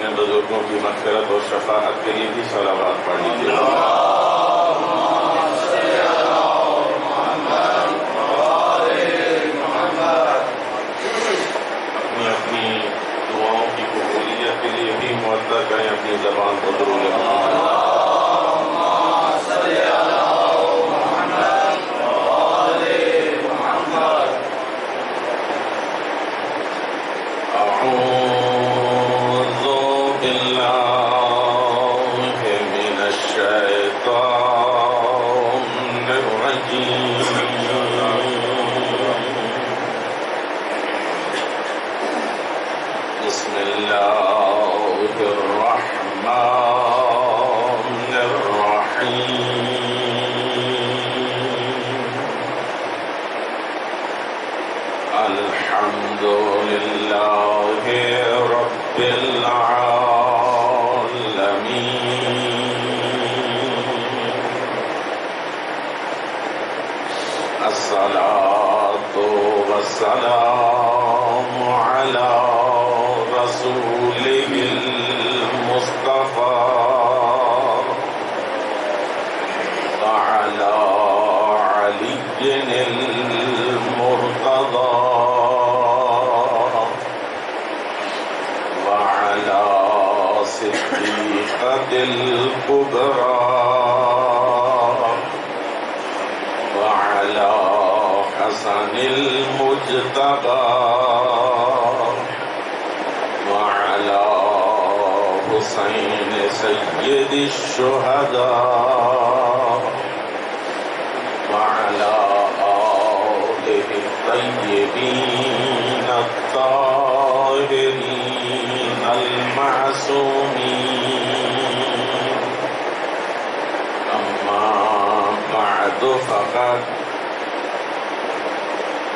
اپنے بزرگوں کی مغفرت اور شفاعت کے لیے بھی صلوات پڑھ لیجیے. اپنی دعاؤں کی قبولیت کے لیے بھی معطر کریں اپنی زبان کو درود الصلاة والسلام على رسوله المصطفى وعلى علي المرتضى وعلى صديقة الكبرى وعلى حسن المجتبى وعلى حسين سيد الشهداء وعلى آله الطيبين الطاهرين المعصومين. أما بعد فقد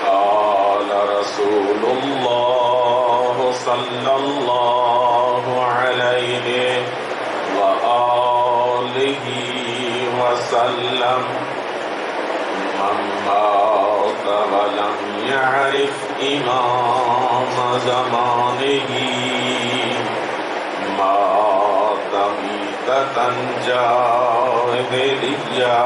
قال رسول الله صلى الله عليه وآله وسلم: من مات ولم يعرف إمام زمانه مات ميتة جاهلية.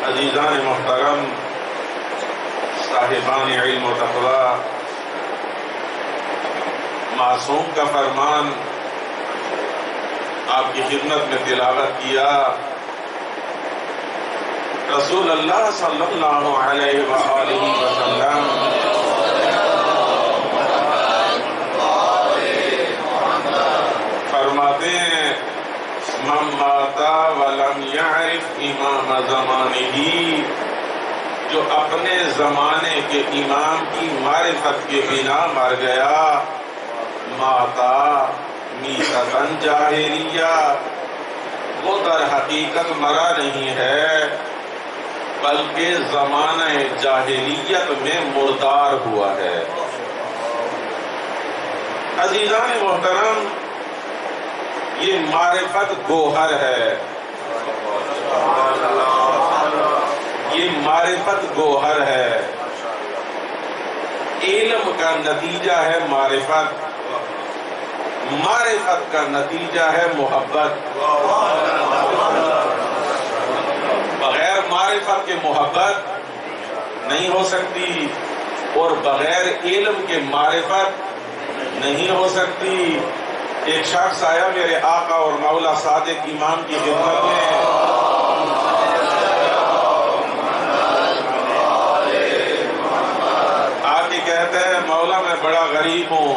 عزیزان محترم، صاحبان علم و تقوی، معصوم کا فرمان آپ کی خدمت میں تلاوت کیا. رسول اللہ صلی اللہ علیہ وآلہ وسلم فرماتے ہیں: من مات ولم يعرف امام زمانہ، جو اپنے زمانے کے امام کی معرفت کے بنا مر گیا، ماتا میتۃ جاہلیہ، وہ در حقیقت مرا نہیں ہے بلکہ زمانہ جاہلیت میں مردار ہوا ہے. عزیزان محترم، یہ معرفت گوہر ہے، یہ معرفت گوہر ہے. علم کا نتیجہ ہے معرفت، معرفت کا نتیجہ ہے محبت. بغیر معرفت کے محبت نہیں ہو سکتی، اور بغیر علم کے معرفت نہیں ہو سکتی. ایک شخص آیا میرے آقا اور مولا صادق امام کی خدمت میں، آگے کہتا ہے: مولا میں بڑا غریب ہوں.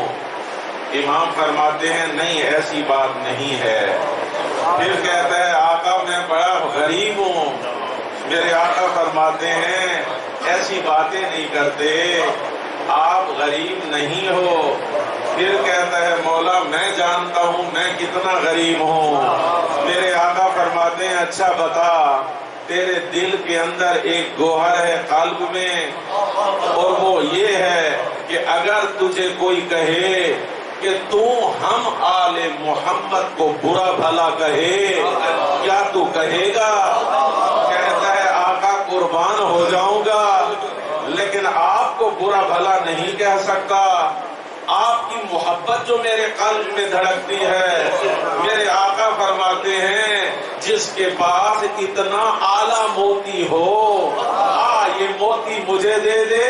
امام فرماتے ہیں: نہیں، ایسی بات نہیں ہے. پھر کہتا ہے: آقا میں بڑا غریب ہوں. میرے آقا فرماتے ہیں: ایسی باتیں نہیں کرتے، آپ غریب نہیں ہو۔ پھر کہتا ہے مولا میں جانتا ہوں میں کتنا غریب ہوں۔ میرے آقا فرماتے ہیں اچھا بتا، تیرے دل کے اندر ایک گوہر ہے قلب میں، اور وہ یہ ہے کہ اگر تجھے کوئی کہے کہ تو ہم آل محمد کو برا بھلا کہے، کیا تو کہے گا؟ کہتا ہے آقا قربان ہو جاؤں گا، لیکن آپ کو برا بھلا نہیں کہہ سکتا۔ آپ کی محبت جو میرے قلب میں دھڑکتی ہے، میرے آقا فرماتے ہیں جس کے پاس اتنا اعلیٰ موتی ہو، یہ موتی مجھے دے دے،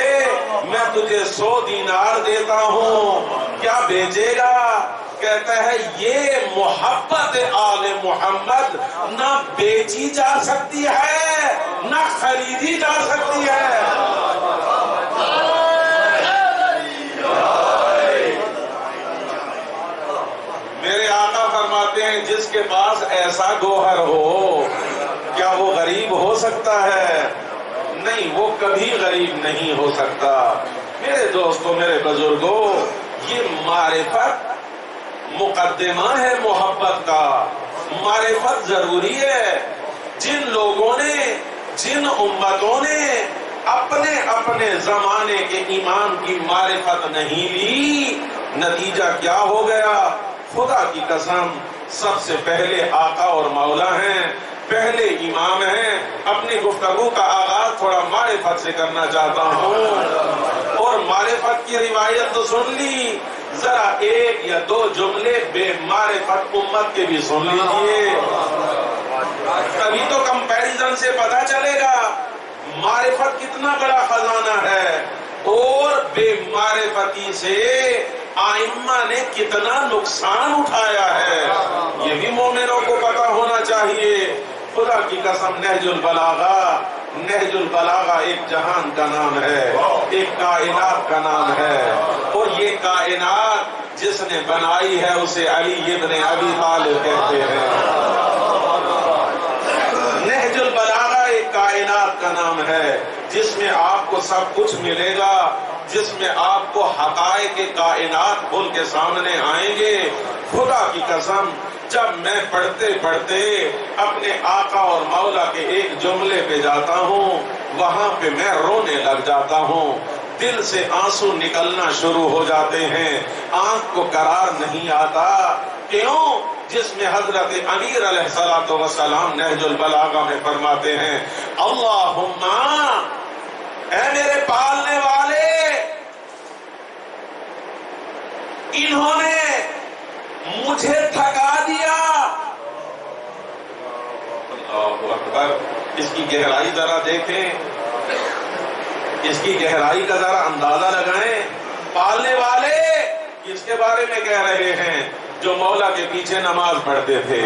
میں تجھے 100 دینار دیتا ہوں، کیا بیچے گا؟ کہتا ہے یہ محبت آل محمد نہ بیچی جا سکتی ہے نہ خریدی جا سکتی ہے۔ میرے آقا فرماتے ہیں جس کے پاس ایسا گوہر ہو، کیا وہ غریب ہو سکتا ہے؟ نہیں، وہ کبھی غریب نہیں ہو سکتا۔ میرے دوستوں، میرے بزرگوں، یہ معرفت مقدمہ ہے محبت کا۔ معرفت ضروری ہے۔ جن لوگوں نے، جن امتوں نے اپنے اپنے زمانے کے ایمان کی معرفت نہیں لی، نتیجہ کیا ہو گیا؟ خدا کی قسم، سب سے پہلے آقا اور مولا ہیں، پہلے امام ہیں۔ اپنی گفتگو کا آغاز تھوڑا معرفت سے کرنا چاہتا ہوں، اور معرفت کی روایت تو سن لی، ذرا ایک یا دو جملے بے معرفت امت کے بھی سن لیجئے، تبھی تو کمپیریزن سے پتہ چلے گا معرفت کتنا بڑا خزانہ ہے، اور بے معرفتی سے ائمہ نے کتنا نقصان اٹھایا ہے، یہ بھی مومنوں کو پتہ ہونا چاہیے۔ خدا کی قسم، نہج البلاغہ، نہج البلاغہ ایک جہان کا نام ہے، ایک کائنات کا نام ہے، اور یہ کائنات جس نے بنائی ہے اسے علی ابن ابی طالب کہتے ہیں۔ نہج البلاغہ ایک کائنات کا نام ہے جس میں آپ کو سب کچھ ملے گا، جس میں آپ کو حقائق کائنات کھل کے سامنے آئیں گے۔ خدا کی قسم، جب میں پڑھتے پڑھتے اپنے آقا اور مولا کے ایک جملے پہ جاتا ہوں، وہاں پہ میں رونے لگ جاتا ہوں، دل سے آنسو نکلنا شروع ہو جاتے ہیں، آنکھ کو قرار نہیں آتا۔ کیوں؟ جس میں حضرت امیر علیہ السلام نہج البلاغہ میں فرماتے ہیں اللہم اے میرے پالنے والے، انہوں نے مجھے تھکا دیا۔ اللہ اکبر، اس کی گہرائی ذرا دیکھیں، اس کی گہرائی کا ذرا اندازہ لگائیں۔ پالنے والے کس کے بارے میں کہہ رہے ہیں؟ جو مولا کے پیچھے نماز پڑھتے تھے۔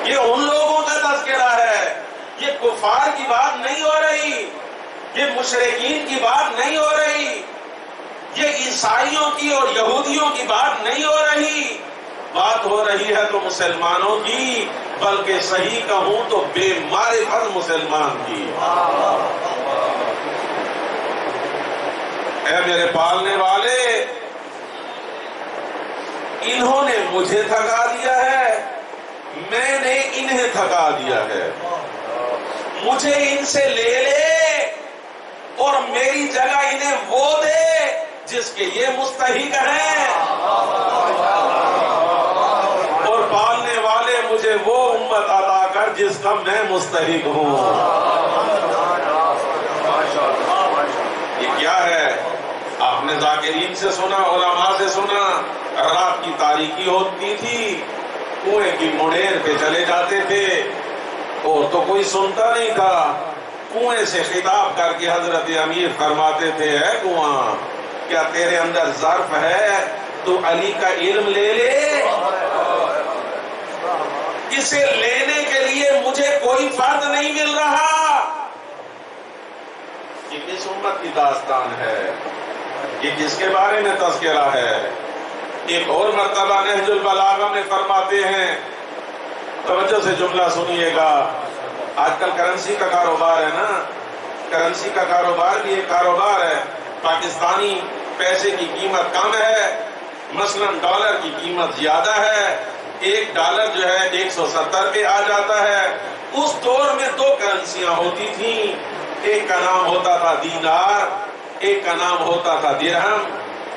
یہ ان لوگوں کا تذکرہ ہے، یہ کفار کی بات نہیں ہو رہی، یہ مشرکین کی بات نہیں ہو رہی، یہ عیسائیوں کی اور یہودیوں کی بات نہیں ہو رہی، بات ہو رہی ہے تو مسلمانوں کی، بلکہ صحیح کہوں تو بے معرفت مسلمان کی۔ اے میرے پالنے والے، انہوں نے مجھے تھکا دیا ہے، میں نے انہیں تھکا دیا ہے، مجھے ان سے لے لے اور میری جگہ انہیں وہ دے جس کے یہ مستحق ہیں، اور پالنے والے مجھے وہ امت عطا کر جس کا میں مستحق ہوں۔ یہ کیا ہے؟ آپ نے ذاکرین سے سنا، علماء سے سنا، رات کی تاریکی ہوتی تھی، کنویں کی منڈیر پہ چلے جاتے تھے، اور تو کوئی سنتا نہیں تھا، کنویں سے خطاب کر کے حضرت امیر فرماتے تھے اے کنواں، کیا تیرے اندر ظرف ہے تو علی کا علم لے لے، اسے لینے کے لیے مجھے کوئی فرد نہیں مل رہا۔ یہ کس امت کی داستان ہے؟ یہ کس کے بارے میں تذکرہ ہے؟ ایک اور مرتبہ نہج البلاغہ میں فرماتے ہیں، توجہ سے جملہ سنیے گا، آج کل کرنسی کا کاروبار ہے نا، کرنسی کا کاروبار بھی ایک کاروبار ہے. پاکستانی پیسے کی قیمت کم ہے، مثلا ڈالر کی قیمت زیادہ ہے. ایک ڈالر جو ہے 170 پہ آ جاتا ہے. اس دور میں دو کرنسیاں ہوتی تھیں، ایک کا نام ہوتا تھا دینار، ایک کا نام ہوتا تھا درہم.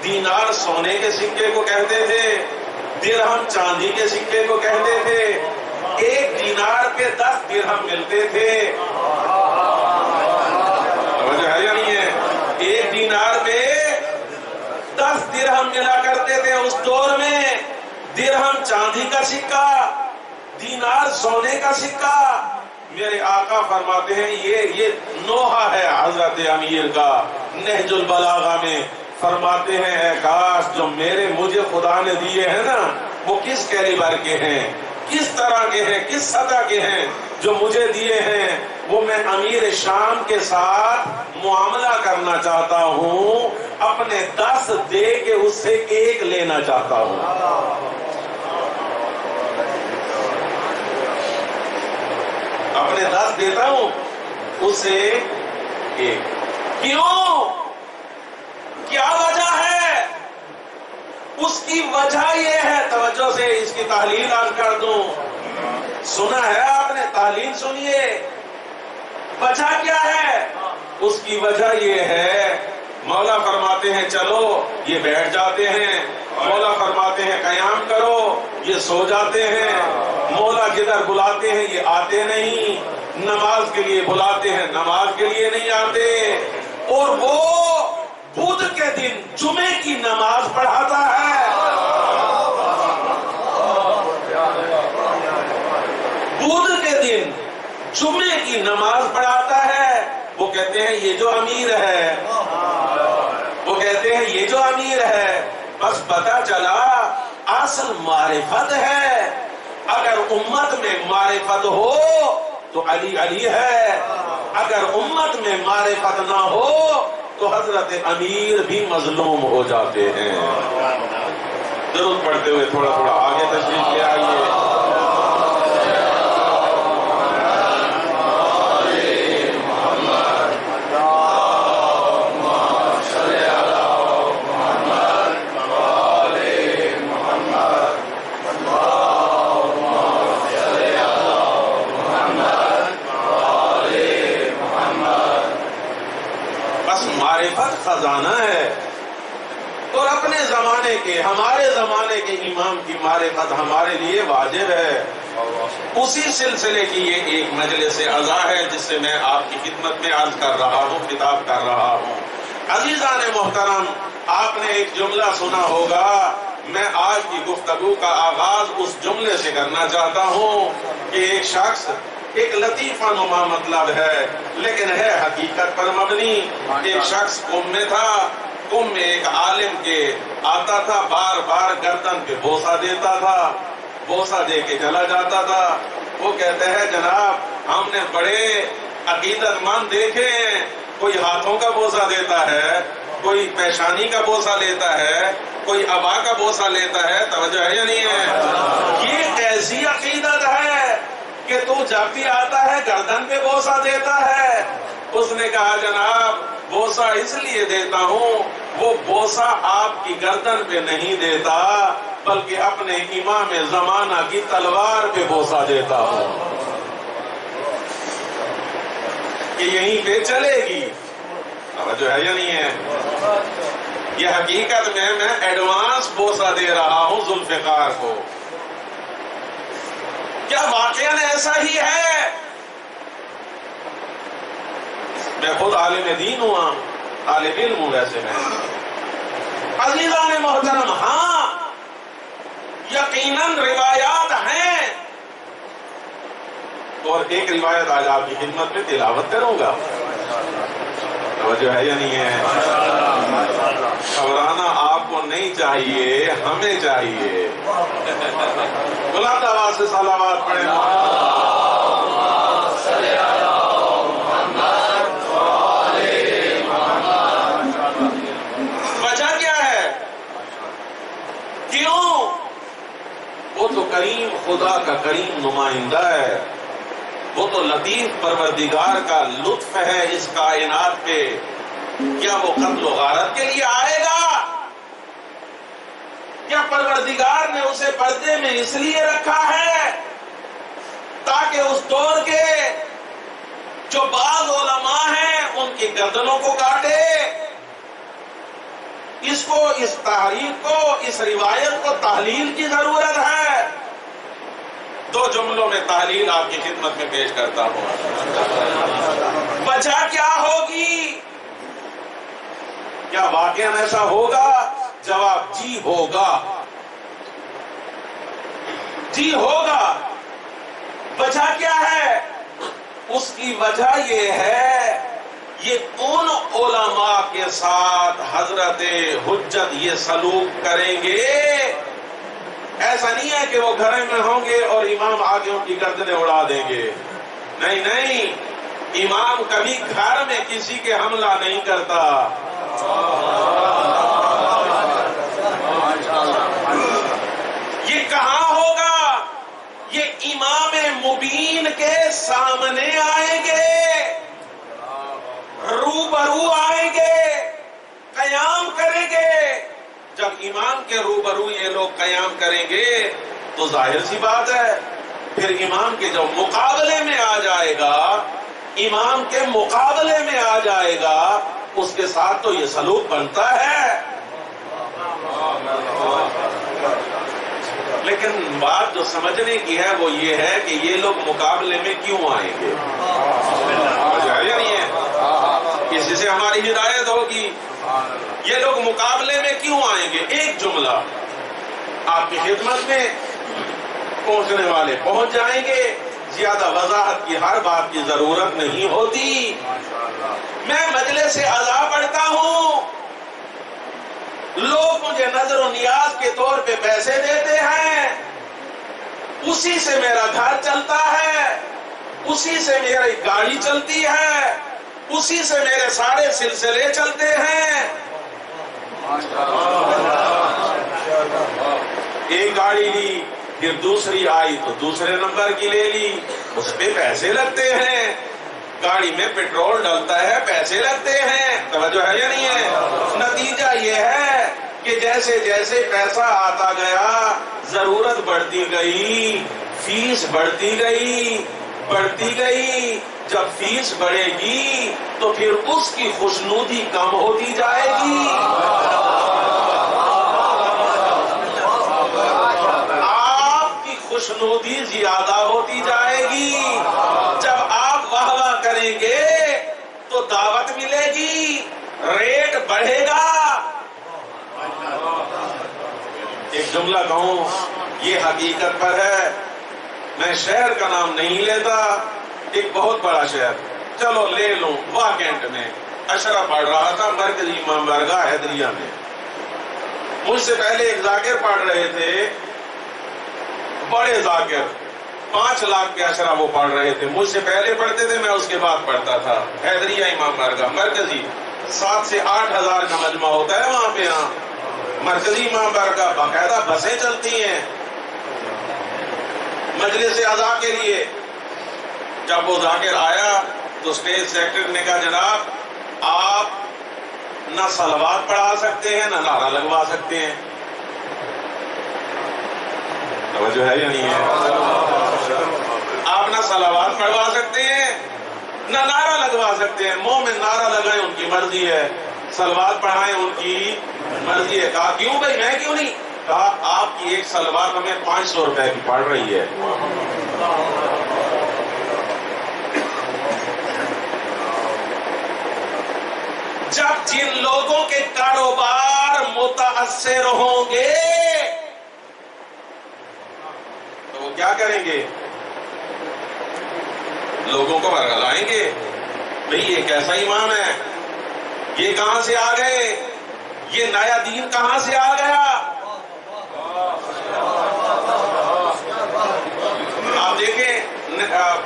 دینار سونے کے سکے کو کہتے تھے، درہم چاندی کے سکے کو کہتے تھے. ایک دینار پہ 10 درہم ملتے تھے. توجہ ہے یا نہیں ہے؟ ایک دینار پہ 10 درہم ملا کرتے تھے اس دور میں. درہم چاندی کا سکہ، دینار سونے کا سکہ. میرے آقا فرماتے ہیں یہ نوحہ ہے حضرت امیر کا. نہج البلاغہ میں فرماتے ہیں اے کاش جو مجھے خدا نے دیے ہیں نا وہ کس کیلیبر کے ہیں، کس طرح کے ہیں، کس سطح کے ہیں. جو مجھے دیے ہیں وہ میں امیر شام کے ساتھ معاملہ کرنا چاہتا ہوں، اپنے 10 دے کے اس سے 1 لینا چاہتا ہوں. اپنے 10 دیتا ہوں، اس سے 1. کیوں؟ کیا وجہ ہے؟ اس کی وجہ یہ ہے، توجہ سے اس کی تحلیل عرض کر دوں. سنا ہے آپ نے؟ تحلیل سنیے. وجہ کیا ہے؟ اس کی وجہ یہ ہے، مولا فرماتے ہیں چلو، یہ بیٹھ جاتے ہیں. مولا فرماتے ہیں قیام کرو، یہ سو جاتے ہیں. مولا جدھر بلاتے ہیں یہ آتے نہیں. نماز کے لیے بلاتے ہیں، نماز کے لیے نہیں آتے. اور وہ بدھ کے دن جمعے کی نماز پڑھاتا ہے. بدھ کے دن جمعے کی نماز پڑھاتا ہے. وہ کہتے ہیں یہ جو امیر ہے، وہ کہتے ہیں یہ جو امیر ہے. بس پتہ چلا اصل معرفت ہے. اگر امت میں معرفت ہو تو علی علی ہے، اگر امت میں معرفت نہ ہو تو حضرت امیر بھی مظلوم ہو جاتے ہیں. درود پڑھتے ہوئے تھوڑا تھوڑا آگے تشریف لے آئیے. خزانہ ہے. اور اپنے زمانے کے، ہمارے زمانے کے امام کی معرفت ہمارے لیے واجب ہے. اسی سلسلے کی یہ ایک مجلس عزا ہے جس سے میں آپ کی خدمت میں عرض کر رہا ہوں، خطاب کر رہا ہوں. عزیزان محترم، آپ نے ایک جملہ سنا ہوگا. میں آج کی گفتگو کا آغاز اس جملے سے کرنا چاہتا ہوں کہ ایک شخص، ایک لطیفہ نما مطلب ہے لیکن ہے حقیقت پر مبنی. ایک شخص قم میں تھا. قم میں ایک عالم کے آتا تھا، بار بار گردن پہ بوسہ دیتا تھا، بوسہ دے کے چلا جاتا تھا. وہ کہتے ہیں جناب ہم نے بڑے عقیدت مند دیکھے ہیں، کوئی ہاتھوں کا بوسہ دیتا ہے، کوئی پیشانی کا بوسہ لیتا ہے، کوئی ابا کا بوسہ لیتا ہے. توجہ ہے یا نہیں ہے؟ یہ کیسی عقیدت ہے کہ تو جب بھی آتا ہے گردن پہ بوسہ دیتا ہے؟ اس نے کہا جناب بوسہ اس لیے دیتا ہوں، وہ بوسہ آپ کی گردن پہ نہیں دیتا بلکہ اپنے امام زمانہ کی تلوار پہ بوسہ دیتا ہوں کہ یہیں پہ چلے گی. جو ہے یا نہیں ہے؟ یہ حقیقت میں ایڈوانس بوسہ دے رہا ہوں ذوالفقار کو. کیا واقعاً ایسا ہی ہے؟ میں خود عالم دین ہوا، طالب علم ہوں ویسے میں. عزیزان محترم، ہاں یقیناً روایات ہیں. اور ایک روایت آج آپ کی خدمت میں تلاوت کروں گا. توجہ ہے یا نہیں ہے؟ گھبرانا آپ کو نہیں چاہیے، ہمیں چاہیے. بلند آواز سے صلوات پڑھیں. وجہ کیا ہے؟ کیوں؟ وہ تو کریم، خدا کا کریم نمائندہ ہے. وہ تو لطیف پروردگار کا لطف ہے اس کائنات پہ. کیا وہ قتل و غارت کے لیے آئے گا؟ کیا پروردگار نے اسے پردے میں اس لیے رکھا ہے تاکہ اس دور کے جو بعض علماء ہیں ان کی گردنوں کو کاٹے؟ اس کو، اس تحریک کو، اس روایت کو تحلیل کی ضرورت ہے. 2 جملوں میں تحلیل آپ کی خدمت میں پیش کرتا ہوں. وجہ کیا ہوگی؟ کیا واقعا ایسا ہوگا؟ جواب جی ہوگا، جی ہوگا. وجہ کیا ہے؟ اس کی وجہ یہ ہے، یہ ان علماء کے ساتھ حضرت حجت یہ سلوک کریں گے. ایسا نہیں ہے کہ وہ گھر میں ہوں گے اور امام آگے ان کی گردنیں اڑا دیں گے. نہیں نہیں، امام کبھی گھر میں کسی کے حملہ نہیں کرتا. یہ کہاں ہوگا؟ یہ امام مبین کے سامنے آئیں گے، روبرو آئیں گے، قیام کریں گے. جب امام کے روبرو یہ لوگ قیام کریں گے تو ظاہر سی بات ہے پھر امام کے جو مقابلے میں آ جائے گا، امام کے مقابلے میں آ جائے گا، اس کے ساتھ تو یہ سلوک بنتا ہے. لیکن بات جو سمجھنے کی ہے وہ یہ ہے کہ یہ لوگ مقابلے میں کیوں آئیں گے؟ اسی سے ہماری ہدایت ہوگی. یہ لوگ مقابلے میں کیوں آئیں گے؟ ایک جملہ آپ کی خدمت میں پہنچنے والے پہنچ جائیں گے. زیادہ وضاحت کی ہر بات کی ضرورت نہیں ہوتی. میں مجلس سے اذا پڑھتا ہوں، لوگ مجھے نظر و نیاز کے طور پہ پیسے دیتے ہیں، اسی سے میرا گھر چلتا ہے، اسی سے میری گاڑی چلتی ہے، اسی سے میرے سارے سلسلے چلتے ہیں. ایک گاڑی لی، پھر دوسری آئی تو دوسرے نمبر کی لے لی، اس پہ پیسے لگتے ہیں. گاڑی میں پیٹرول ڈلتا ہے، پیسے لگتے ہیں. توجہ ہے یا نہیں ہے؟ نتیجہ یہ ہے کہ جیسے جیسے پیسہ آتا گیا ضرورت بڑھتی گئی، فیس بڑھتی گئی، بڑھتی گئی. جب فیس بڑھے گی تو پھر اس کی خوشنودی کم ہوتی جائے گی. آپ کی خوشنودی زیادہ ہوتی جائے گی. جب آپ واہ واہ کریں گے تو دعوت ملے گی، ریٹ بڑھے گا. ایک جملہ کہوں، یہ حقیقت پر ہے. میں شہر کا نام نہیں لیتا، ایک بہت بڑا شہر چلو لے لوں، واکنڈ میں اشرف پڑھ رہا تھا مرکزی امام بارگاہ حیدریہ میں. مجھ سے پہلے ایک ذاکر پڑھ رہے تھے، بڑے ذاکر، 5 لاکھ کے اشرف وہ پڑھ رہے تھے. مجھ سے پہلے پڑھتے تھے، میں اس کے بعد پڑھتا تھا. حیدریہ امام بارگاہ مرکزی، 7 سے 8 ہزار کا مجمع ہوتا ہے وہاں پہ. ہاں مرکزی امام بارگاہ باقاعدہ بسیں چلتی ہیں مجلس اذا کے لیے. جب وہ ذاکر آیا تو اسٹیج سیکرٹری نے کہا جناب آپ نہ صلوات پڑھا سکتے ہیں نہ نعرہ لگوا سکتے ہیں. توجہ ہے یا نہیں ہے؟ آپ نہ صلوات پڑھوا سکتے ہیں نہ نعرہ لگوا سکتے ہیں. مومن نعرہ لگائیں ان کی مرضی ہے، صلوات پڑھائیں ان کی مرضی ہے. کہا کیوں بھائی، میں کیوں نہیں؟ کہا آپ کی ایک صلوات ہمیں 500 روپے کی پڑ رہی ہے. جب جن لوگوں کے کاروبار متاثر ہوں گے تو وہ کیا کریں گے؟ لوگوں کو ورگلائیں گے. بھئی یہ کیسا امام ہے، یہ کہاں سے آ گئے، یہ نیا دین کہاں سے آ گیا. آپ دیکھیں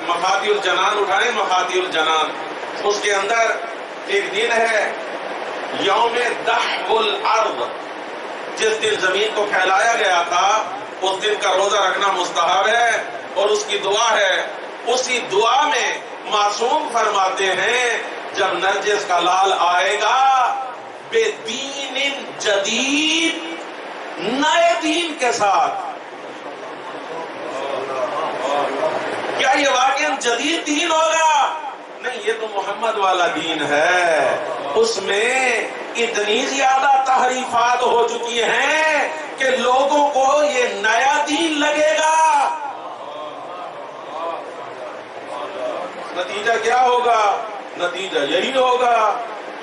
مفاتیح الجنان اٹھائیں، مفاتیح الجنان، اس کے اندر ایک دن ہے یوم دحو الارض. جس دن زمین کو پھیلایا گیا تھا اس دن کا روزہ رکھنا مستحب ہے، اور اس کی دعا ہے اسی دعا میں معصوم فرماتے ہیں جب نرجس کا لال آئے گا بے دین جدید، نئے دین کے ساتھ. کیا یہ واقعاً جدید دین ہوگا؟ نہیں، یہ تو محمد والا دین ہے. اس میں اتنی زیادہ تحریفات ہو چکی ہیں کہ لوگوں کو یہ نیا دین لگے گا. نتیجہ کیا ہوگا؟ نتیجہ یہی ہوگا،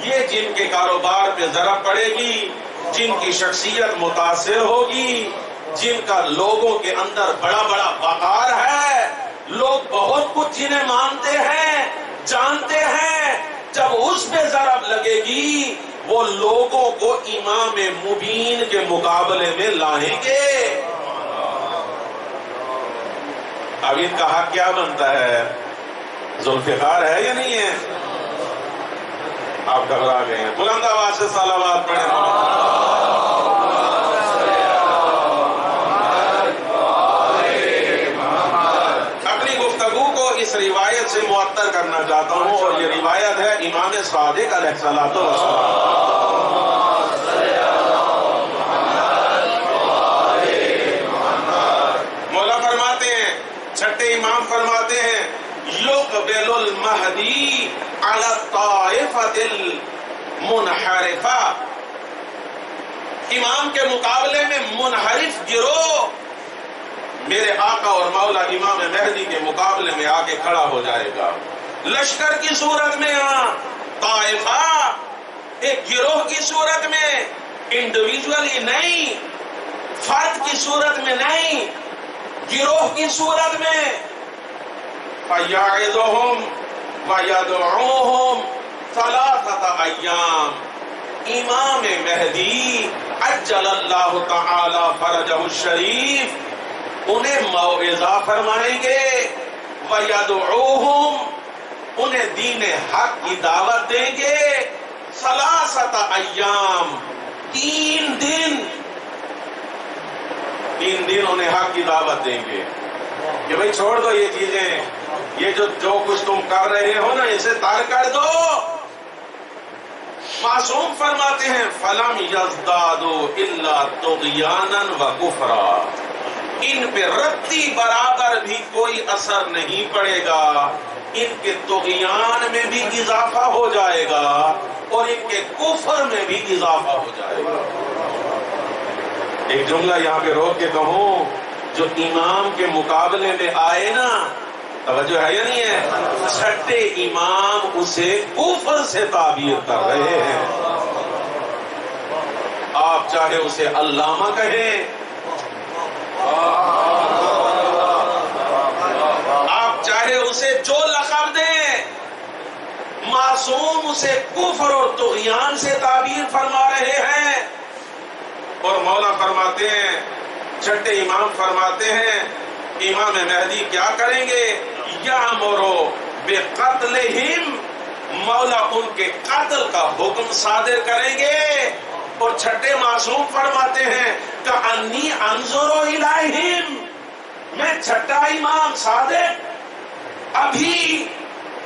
یہ جن کے کاروبار پہ ضرب پڑے گی، جن کی شخصیت متاثر ہوگی، جن کا لوگوں کے اندر بڑا بڑا وقار ہے، لوگ بہت کچھ جنہیں مانتے ہیں، جانتے ہیں، جب اس پہ ضرب لگے گی وہ لوگوں کو امام مبین کے مقابلے میں لائیں گے. اب ان کا حق کیا بنتا ہے؟ ذوالفقار ہے یا نہیں ہے؟ آپ گھبرا گئے ہیں. بلند آواز سے صلوات پڑھیں. اپنی گفتگو کو اس روایت سے معطر کرنا چاہتا ہوں، اور یہ روایت ہے امام صادق علیہ الصلوۃ والسلام. مولا فرماتے ہیں، چھٹے امام فرماتے ہیں، یقبل المہدی علی الطائفۃ المنحرفہ. امام کے مقابلے میں منحرف گروہ میرے آقا اور مولا امام مہدی کے مقابلے میں آ کے کھڑا ہو جائے گا. لشکر کی صورت میں، طائفہ ایک گروہ کی صورت میں، انڈیویجولی نہیں، فرد کی صورت میں نہیں، گروہ کی صورت میں. فَيَعِظُهُمْ وَيَدْعُوهُمْ ثَلَاثَةَ أَيَّامٍ. امام مہدی عجل اللہ تعالی فرجہ الشریف انہیں موعظہ فرمائیں گے، وَيَدْعُوهُمْ انہیں دین حق کی دعوت دیں گے، ثلاثۃ ایام 3 دن انہیں حق کی دعوت دیں گے کہ بھئی چھوڑ دو یہ چیزیں، یہ جو کچھ تم کر رہے ہو نا اسے ترک کر دو. معصوم فرماتے ہیں فَلَمْ يَزْدَادُوا إِلَّا طُغْيَانًا وَكُفْرًا. ان پہ رتی برابر بھی کوئی اثر نہیں پڑے گا، ان کے طغیان میں بھی اضافہ ہو جائے گا اور ان کے کفر میں بھی اضافہ ہو جائے گا. ایک جملہ یہاں پہ روک کے کہوں، جو امام کے مقابلے میں آئے نا، توجہ ہے یا نہیں ہے؟ چھٹے امام اسے کفر سے تعبیر کر رہے ہیں. آپ چاہے اسے علامہ کہیں، آپ چاہے اسے جو لقب دیں، معصوم اسے کفر اور طغیان سے تعبیر فرما رہے ہیں. اور مولا فرماتے ہیں، چھٹے امام فرماتے ہیں امام مہدی کیا کریں گے؟ یامرو بقتلہم، مولا ان کے قتل کا حکم صادر کریں گے. اور چھٹے معصوم فرماتے ہیں کأنی انظر الیہم، میں چھٹا امام صادق ابھی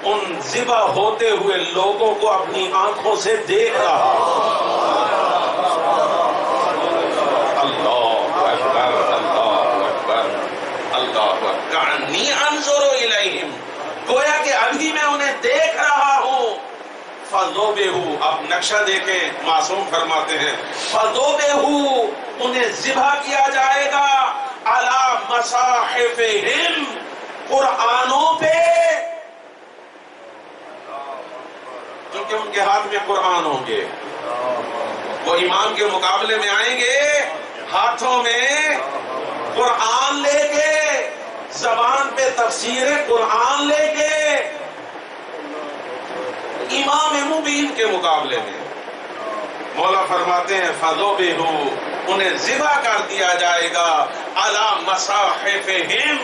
ان ذبح ہوتے ہوئے لوگوں کو اپنی آنکھوں سے دیکھ رہا ہوں. اللہ اکبر، اللہ اکبر، اللہ اکبر. کأنی انظر الیہم، گویا کہ ابھی میں انہیں دیکھ رہا ہوں. فَذُبِحُوا، اب نقشہ دیکھیں، معصوم فرماتے ہیں فَذُبِحُوا انہیں ذبح کیا جائے گا عَلَى مَصَاحِفِهِمْ، قرآنوں پہ، کیونکہ ان کے ہاتھ میں قرآن ہوں گے. وہ امام کے مقابلے میں آئیں گے ہاتھوں میں قرآن لے کے، زبان پہ تفسیر قرآن لے کے، امام مبین کے مقابلے میں. مولا فرماتے ہیں فَذُبِحُوا انہیں ذبح کر دیا جائے گا عَلَى مَصَاحِفِهِمْ،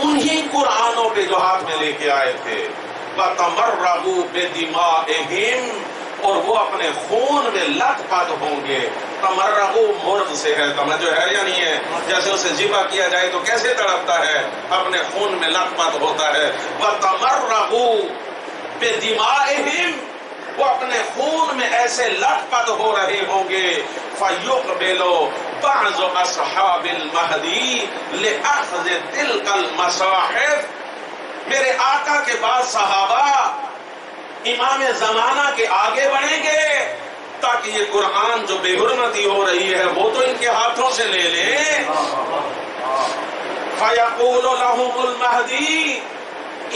انہی قرآنوں پہ جو ہاتھ میں لے کے آئے تھے. وَتَمَرَّغُوا بِدِمَائِهِمْ، اور وہ اپنے خون میں لت پت ہوں گے. تمرغو مرغ سے ہے، توجہ ہے یا نہیں ہے؟ جیسے اسے ذبح کیا جائے تو کیسے تڑپتا ہے، اپنے خون میں لت پت ہوتا ہے۔ وَتَمَرَّغُوا بِدِمَائِهِمْ، وہ اپنے خون میں ایسے لت پت ہو رہے ہوں گے۔ فَيُقْبِلُ بَعْضُ أَصْحَابِ الْمَهْدِي لِأَخْذِ تِلْكَ الْمَصَاحِفِ، میرے آقا کے بعد صحابہ امام زمانہ کے آگے بڑھیں گے تاکہ یہ قرآن جو بے حرمتی ہو رہی ہے وہ تو ان کے ہاتھوں سے لے لیں۔ فَيَقُولُ لَهُمُ الْمَهْدِي،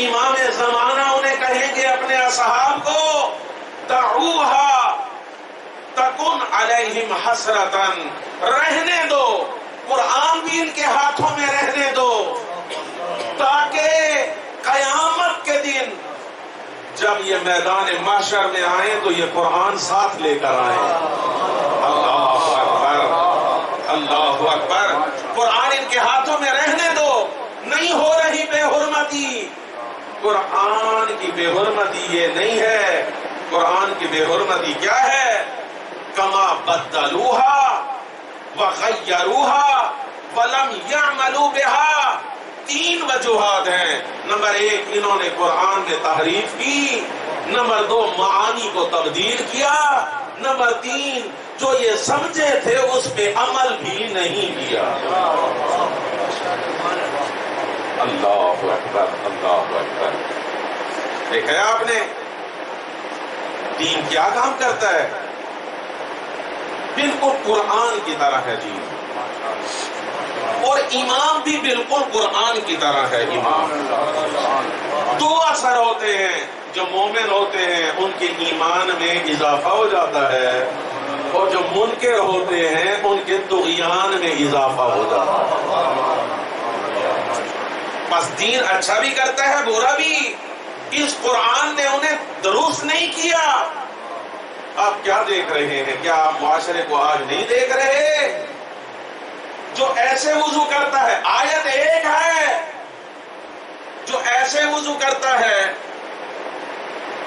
امام زمانہ انہیں کہیں گے اپنے اصحاب کو، دعوها تکن علیہم حسرتاً، رہنے دو، قرآن بھی ان کے ہاتھوں میں رہنے دو، تاکہ قیامت کے دن جب یہ میدان محشر میں آئیں تو یہ قرآن ساتھ لے کر آئیں۔ اللہ اکبر، اللہ اکبر۔ قرآن ان کے ہاتھوں میں رہنے دو، نہیں ہو رہی بے حرمتی۔ قرآن کی بے حرمتی یہ نہیں ہے، قرآن کی بے حرمتی کیا ہے؟ کما بدلوہا وغیروہا ولم یعملوا بہا، تین وجوہات ہیں۔ نمبر ایک، انہوں نے قرآن میں تحریف کی۔ نمبر دو، معانی کو تبدیل کیا۔ نمبر تین، جو یہ سمجھے تھے اس پہ عمل بھی نہیں کیا۔ اللہ اکبر، اللہ اکبر۔ دیکھا ہے آپ نے دین کیا کام کرتا ہے؟ بالکل قرآن کی طرح ہے دین، اور امام بھی بالکل قرآن کی طرح ہے۔ امام دو اثر ہوتے ہیں، جو مومن ہوتے ہیں ان کے ایمان میں اضافہ ہو جاتا ہے، اور جو منکر ہوتے ہیں ان کے طغیان میں اضافہ ہو جاتا ہے۔ بس دین اچھا بھی کرتا ہے برا بھی، اس قرآن نے انہیں درست نہیں کیا۔ آپ کیا دیکھ رہے ہیں؟ کیا آپ معاشرے کو آج نہیں دیکھ رہے؟ جو ایسے وضو کرتا ہے، آیت ایک ہے، جو ایسے وضو کرتا ہے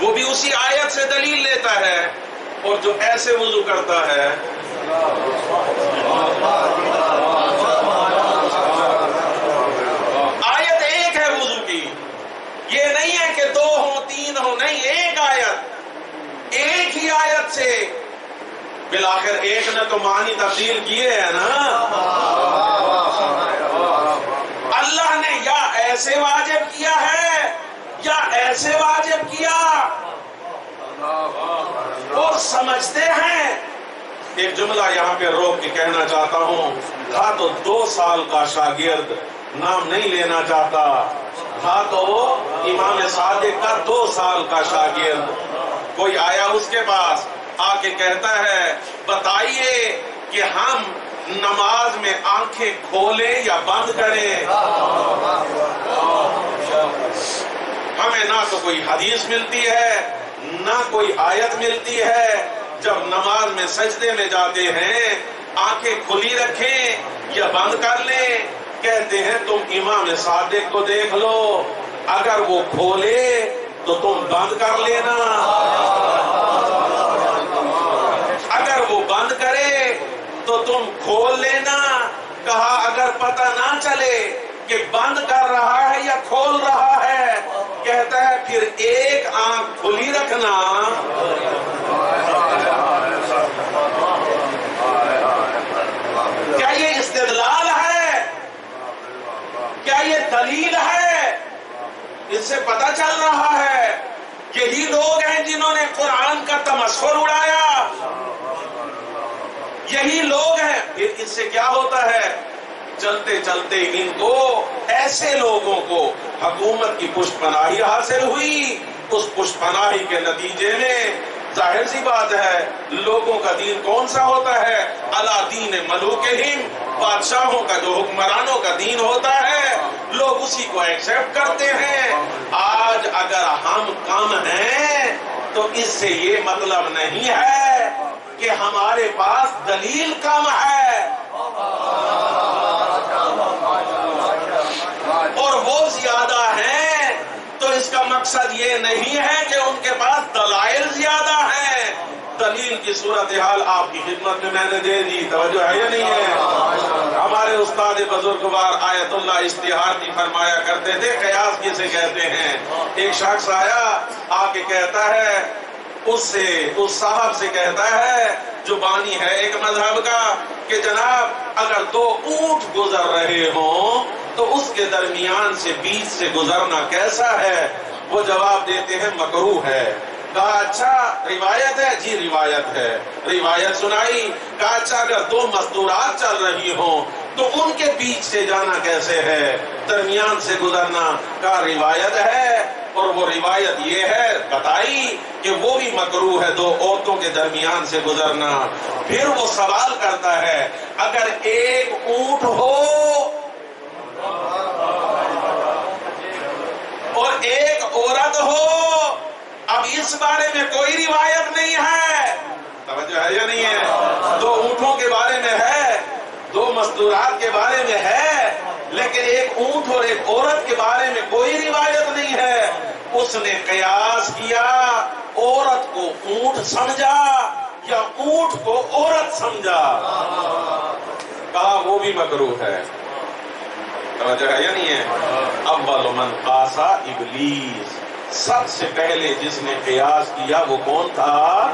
وہ بھی اسی آیت سے دلیل لیتا ہے، اور جو ایسے وضو کرتا ہے آیت ایک ہے وضو کی۔ یہ نہیں ہے کہ دو ہوں تین ہوں، نہیں، ایک آیت، ایک ہی آیت سے بالآخر ایک نے تو معنی تبدیل کیے ہیں نا۔ اللہ نے یا ایسے واجب کیا ہے یا ایسے واجب کیا، اور سمجھتے ہیں۔ ایک جملہ یہاں پہ روک کے کہنا چاہتا ہوں، تھا تو 2 سال کا شاگرد، نام نہیں لینا چاہتا، تھا تو امام صادق کا 2 سال کا شاگرد۔ کوئی آیا اس کے پاس، آ کے کہتا ہے بتائیے کہ ہم نماز میں آنکھیں کھولیں یا بند کریں؟ ہمیں نہ تو کوئی حدیث ملتی ہے نہ کوئی آیت ملتی ہے۔ جب نماز میں سجدے میں جاتے ہیں آنکھیں کھلی رکھیں یا بند کر لیں؟ کہتے ہیں تم امام صادق کو دیکھ لو، اگر وہ کھولے تو تم بند کر لینا، اگر وہ بند کرے تو تم کھول لینا۔ کہا اگر پتہ نہ چلے کہ بند کر رہا ہے یا کھول رہا ہے، کہتا ہے پھر ایک آنکھ کھلی رکھنا۔ کیا یہ استدلال ہے؟ کیا یہ دلیل ہے؟ اس سے پتہ چل رہا ہے یہی لوگ ہیں جنہوں نے قرآن کا تمسخر اڑایا، یہی لوگ ہیں۔ پھر اس سے کیا ہوتا ہے؟ چلتے چلتے ان کو، ایسے لوگوں کو حکومت کی پشت پناہی حاصل ہوئی۔ اس پشت پناہی کے نتیجے میں ظاہر سی بات ہے لوگوں کا دین کون سا ہوتا ہے؟ علی دین ملوکہم، بادشاہوں کا جو حکمرانوں کا دین ہوتا ہے لوگ اسی کو ایکسپٹ کرتے ہیں۔ آج اگر ہم کم ہیں تو اس سے یہ مطلب نہیں ہے کہ ہمارے پاس دلیل کم ہے، اور وہ زیادہ ہیں تو اس کا مقصد یہ نہیں ہے کہ ان کے پاس دلائل زیادہ ہیں۔ دلیل دلیل کی صورتحال آپ کی خدمت میں نے دے دی. توجہ ہے یا نہیں ہے؟ ہمارے استاد بزرگوار آیت اللہ استحاضی فرمایا کرتے تھے قیاس کسے کہتے ہیں. ایک شخص آیا آ کے کہتا ہے اس صاحب سے کہتا ہے جو بانی ہے ایک مذہب کا کہ جناب اگر دو اونٹ گزر رہے ہوں تو اس کے درمیان سے بیچ سے گزرنا کیسا ہے؟ وہ جواب دیتے ہیں مکروہ ہے. کہا اچھا روایت ہے؟ جی روایت ہے. روایت سنائی. کہا اچھا اگر دو مستورات چل رہی ہوں تو ان کے بیچ سے جانا کیسے ہے، درمیان سے گزرنا؟ کہا روایت ہے، اور وہ روایت یہ ہے بتائی کہ وہ بھی مکروہ ہے دو عورتوں کے درمیان سے گزرنا. پھر وہ سوال کرتا ہے اگر ایک اونٹ ہو اور ایک عورت ہو، اب اس بارے میں کوئی روایت نہیں ہے. توجہ ہے یا نہیں ہے؟ دو اونٹوں کے بارے میں ہے، دو مستورات کے بارے میں ہے، لیکن ایک اونٹ اور ایک عورت کے بارے میں کوئی روایت نہیں ہے. اس نے قیاس کیا، عورت کو اونٹ سمجھا یا اونٹ کو عورت سمجھا. کہا وہ بھی مکروہ ہے. توجہ ہے یا نہیں ہے؟ اول من قاسا ابلیس، سب سے پہلے جس نے قیاس کیا وہ کون تھا؟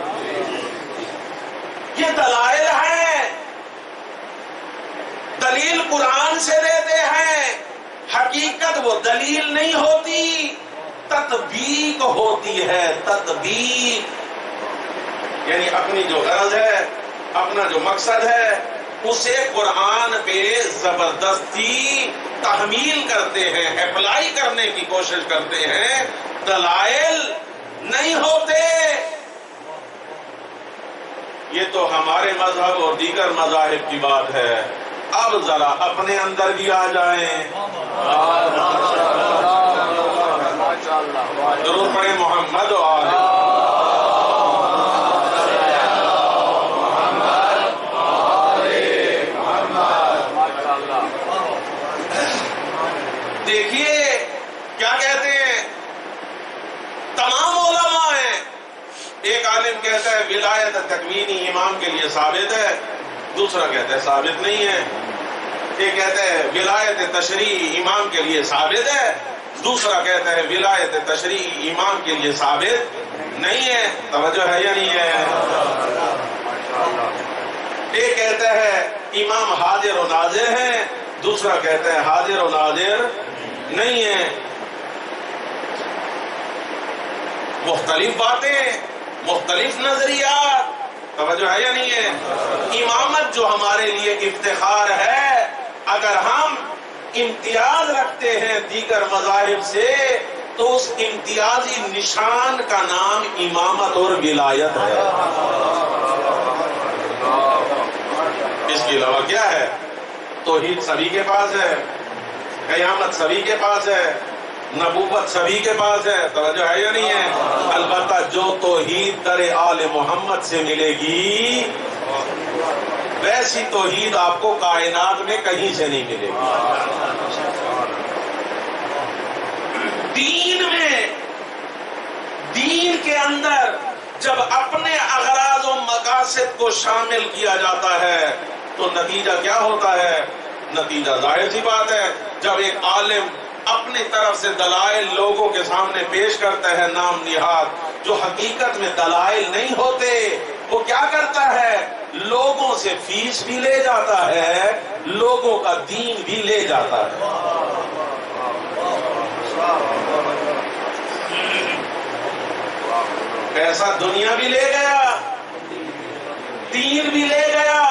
یہ دلائل ہیں، دلیل قرآن سے دیتے ہیں. حقیقت وہ دلیل نہیں ہوتی، تطبیق ہوتی ہے. تطبیق یعنی اپنی جو غرض ہے، اپنا جو مقصد ہے، اسے قرآن پہ زبردستی تحمیل کرتے ہیں، اپلائی کرنے کی کوشش کرتے ہیں. دلائل نہیں ہوتے. یہ تو ہمارے مذہب اور دیگر مذاہب کی بات ہے. اب ذرا اپنے اندر بھی آ جائیں. درود پڑھیں محمد و آلہ. دیکھیے کیا کہتے ہیں تمام علماء ہیں. ایک عالم کہتا ہے ولایت تکوینی امام کے لیے ثابت ہے، دوسرا کہتا ہے ثابت نہیں ہے. ایک کہتا ہے ولایت تشریعی امام کے لیے ثابت ہے، دوسرا کہتا ہے ولایت تشریعی امام کے لیے ثابت نہیں ہے. توجہ ہے یا نہیں ہے؟ ایک کہتا ہے امام حاضر و ناظر ہیں، دوسرا کہتا ہے حاضر و ناظر نہیں ہے. مختلف باتیں، مختلف نظریات. توجہ ہے یا نہیں ہے؟ امامت جو ہمارے لیے افتخار ہے، اگر ہم امتیاز رکھتے ہیں دیگر مذاہب سے تو اس امتیازی نشان کا نام امامت اور ولایت ہے. اس کے علاوہ کیا ہے؟ توحید سبھی کے پاس ہے، قیامت سبھی کے پاس ہے، نبوت سبھی کے پاس ہے. توجہ ہے یا نہیں ہے؟ البتہ جو توحید در آل محمد سے ملے گی ویسی توحید آپ کو کائنات میں کہیں سے نہیں ملے گی. دین کے اندر جب اپنے اغراض و مقاصد کو شامل کیا جاتا ہے تو نتیجہ کیا ہوتا ہے؟ نتیجہ ظاہر سی بات ہے، جب ایک عالم اپنی طرف سے دلائل لوگوں کے سامنے پیش کرتا ہے نام نہاد، جو حقیقت میں دلائل نہیں ہوتے، وہ کیا کرتا ہے؟ لوگوں سے فیس بھی لے جاتا ہے، لوگوں کا دین بھی لے جاتا ہے. پیسہ دنیا بھی لے گیا، دین بھی لے گیا.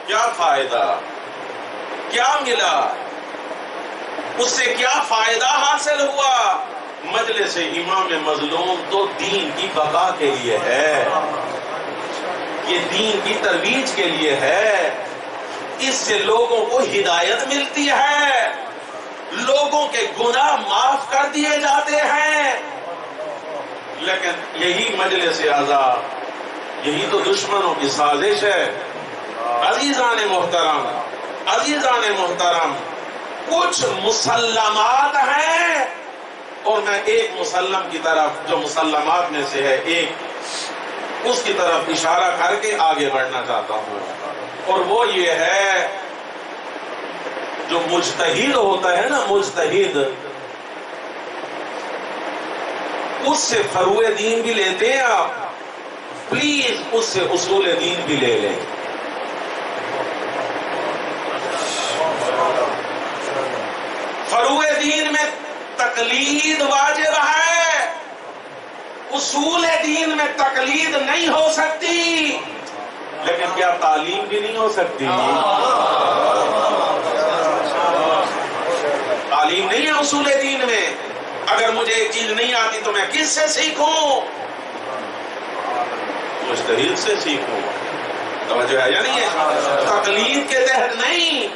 کیا فائدہ؟ کیا ملا؟ اس سے کیا فائدہ حاصل ہوا؟ مجلس امام مظلوم تو دین کی بقا کے لیے ہے، یہ دین کی ترویج کے لیے ہے. اس سے لوگوں کو ہدایت ملتی ہے، لوگوں کے گناہ معاف کر دیے جاتے ہیں. لیکن یہی مجلس اعضا، یہی تو دشمنوں کی سازش ہے. عزیزان محترم، عزیزان محترم، کچھ مسلمات ہیں، اور میں ایک مسلم کی طرف جو مسلمات میں سے ہے، اس کی طرف اشارہ کر کے آگے بڑھنا چاہتا ہوں، اور وہ یہ ہے جو مجتہد ہوتا ہے نا، مجتہد، اس سے فروع دین بھی لیتے ہیں آپ، پلیز اس سے اصول دین بھی لے لیں۔ فروع دین میں تقلید واجب ہے، اصول دین میں تقلید نہیں ہو سکتی، لیکن کیا تعلیم بھی نہیں ہو سکتی؟ تعلیم نہیں ہے اصول دین میں۔ اگر مجھے ایک چیز نہیں آتی تو میں کس سے سیکھوں؟ مجتہد سے سیکھوں۔ توجہ ہے یا نہیں ہے؟ تقلید کے تحت نہیں،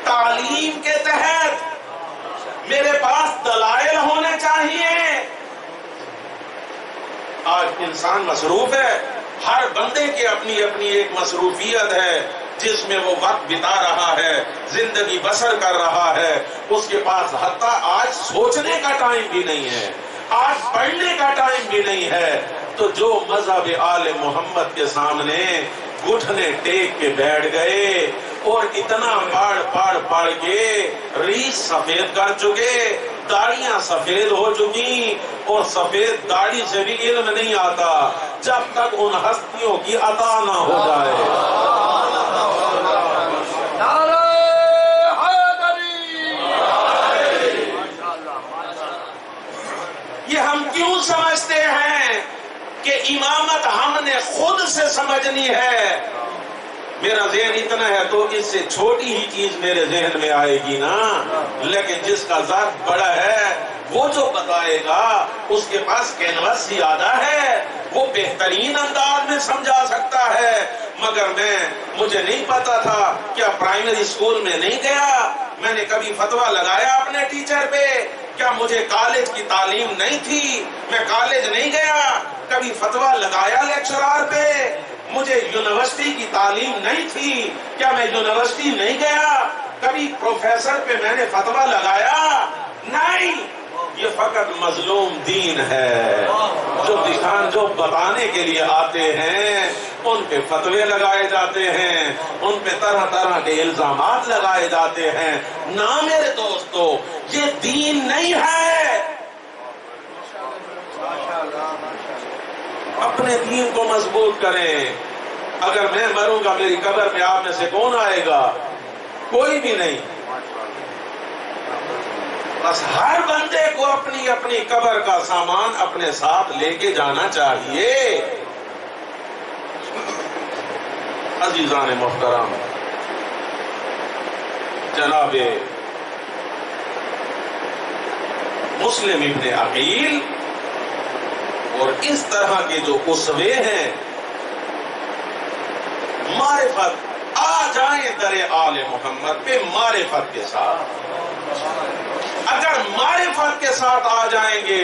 تعلیم کے تحت۔ میرے پاس دلائل ہونے چاہیے۔ آج انسان مصروف ہے، ہر بندے کی اپنی اپنی ایک مصروفیت ہے جس میں وہ وقت بتا رہا ہے، زندگی بسر کر رہا ہے۔ اس کے پاس حتیٰ آج سوچنے کا ٹائم بھی نہیں ہے، آج پڑھنے کا ٹائم بھی نہیں ہے۔ تو جو مذہب آل محمد کے سامنے گھٹنے ٹیک کے بیٹھ گئے اور اتنا پڑھ کے ریش سفید کر چکے، داڑیاں سفید ہو چکی، اور سفید داڑھی سے بھی علم نہیں آتا جب تک ان ہستیوں کی عطا نہ ہو جائے۔ یہ ہم کیوں سمجھتے ہیں کہ امامت ہم نے خود سے سمجھنی ہے؟ میرا ذہن اتنا ہے تو اس سے چھوٹی ہی چیز میرے ذہن میں آئے گی نا، لیکن جس کا ذات بڑا ہے وہ جو بتائے گا اس کے پاس کینوس زیادہ ہے، وہ بہترین انداز میں سمجھا سکتا ہے۔ مگر مجھے نہیں پتا تھا، کیا پرائمری اسکول میں نہیں گیا، میں نے کبھی فتویٰ لگایا اپنے ٹیچر پہ؟ کیا مجھے کالج کی تعلیم نہیں تھی، میں کالج نہیں گیا؟ کبھی فتویٰ لگایا لیکچرار پہ؟ مجھے یونیورسٹی کی تعلیم نہیں تھی، کیا میں یونیورسٹی نہیں گیا؟ کبھی پروفیسر پہ میں نے فتویٰ لگایا؟ نہیں۔ یہ فقط مظلوم دین ہے، جو بتانے کے لیے آتے ہیں ان پہ فتوے لگائے جاتے ہیں، ان پہ طرح طرح کے الزامات لگائے جاتے ہیں۔ نہ میرے دوستو، یہ دین نہیں ہے۔ اپنے دین کو مضبوط کریں۔ اگر میں مروں گا میری قبر میں آپ میں سے کون آئے گا؟ کوئی بھی نہیں۔ بس ہر بندے کو اپنی اپنی قبر کا سامان اپنے ساتھ لے کے جانا چاہیے۔ عزیزان محترم، جناب مسلم ابن عقیل اور اس طرح کے جو اسوے ہیں، معرفت آ جائیں در آل محمد پہ معرفت کے ساتھ۔ اگر معرفت کے ساتھ آ جائیں گے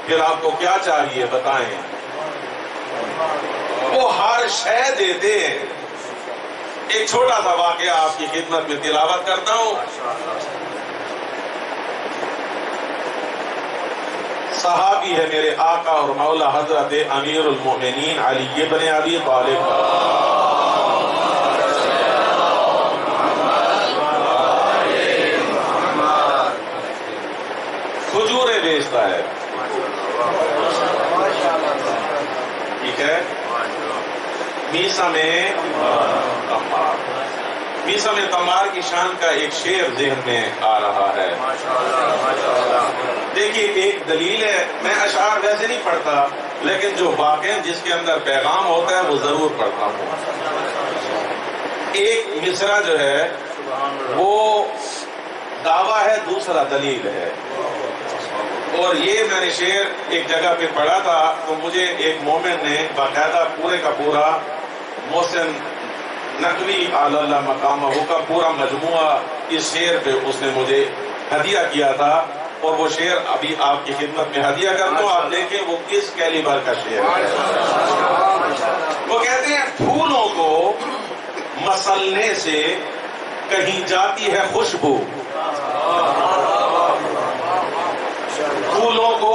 پھر آپ کو کیا چاہیے بتائیں؟ وہ ہر شے دیتے ہیں۔ ایک چھوٹا سا واقعہ آپ کی خدمت میں تلاوت کرتا ہوں۔ صحابی ہے میرے آقا اور مولا حضرت امیر المومنین علی بن ابی طالب، کھجوریں بیچتا ہے، ٹھیک ہے؟ میسا میں تمار کی شان کا ایک شعر ذہن میں آ رہا ہے۔ دیکھیے ایک دلیل ہے، میں اشعار ویسے نہیں پڑھتا لیکن جو واقع جس کے اندر پیغام ہوتا ہے وہ ضرور پڑھتا ہوں۔ ایک مصرع جو ہے وہ دعویٰ ہے، دوسرا دلیل ہے۔ اور یہ میں نے شعر ایک جگہ پہ پڑھا تھا تو مجھے ایک مومن نے باقاعدہ پورے کا پورا محسن نقوی علی اللہ مقامہ کا پورا مجموعہ اس شعر پہ اس نے مجھے ہدیہ کیا تھا، اور وہ شعر ابھی آپ کی خدمت میں ہدیہ کرتا ہوں، آپ دیکھیں وہ کس کیلیبر کا شعر ہے۔ وہ کہتے ہیں پھولوں کو مسلنے سے کہیں جاتی ہے خوشبو، پھولوں کو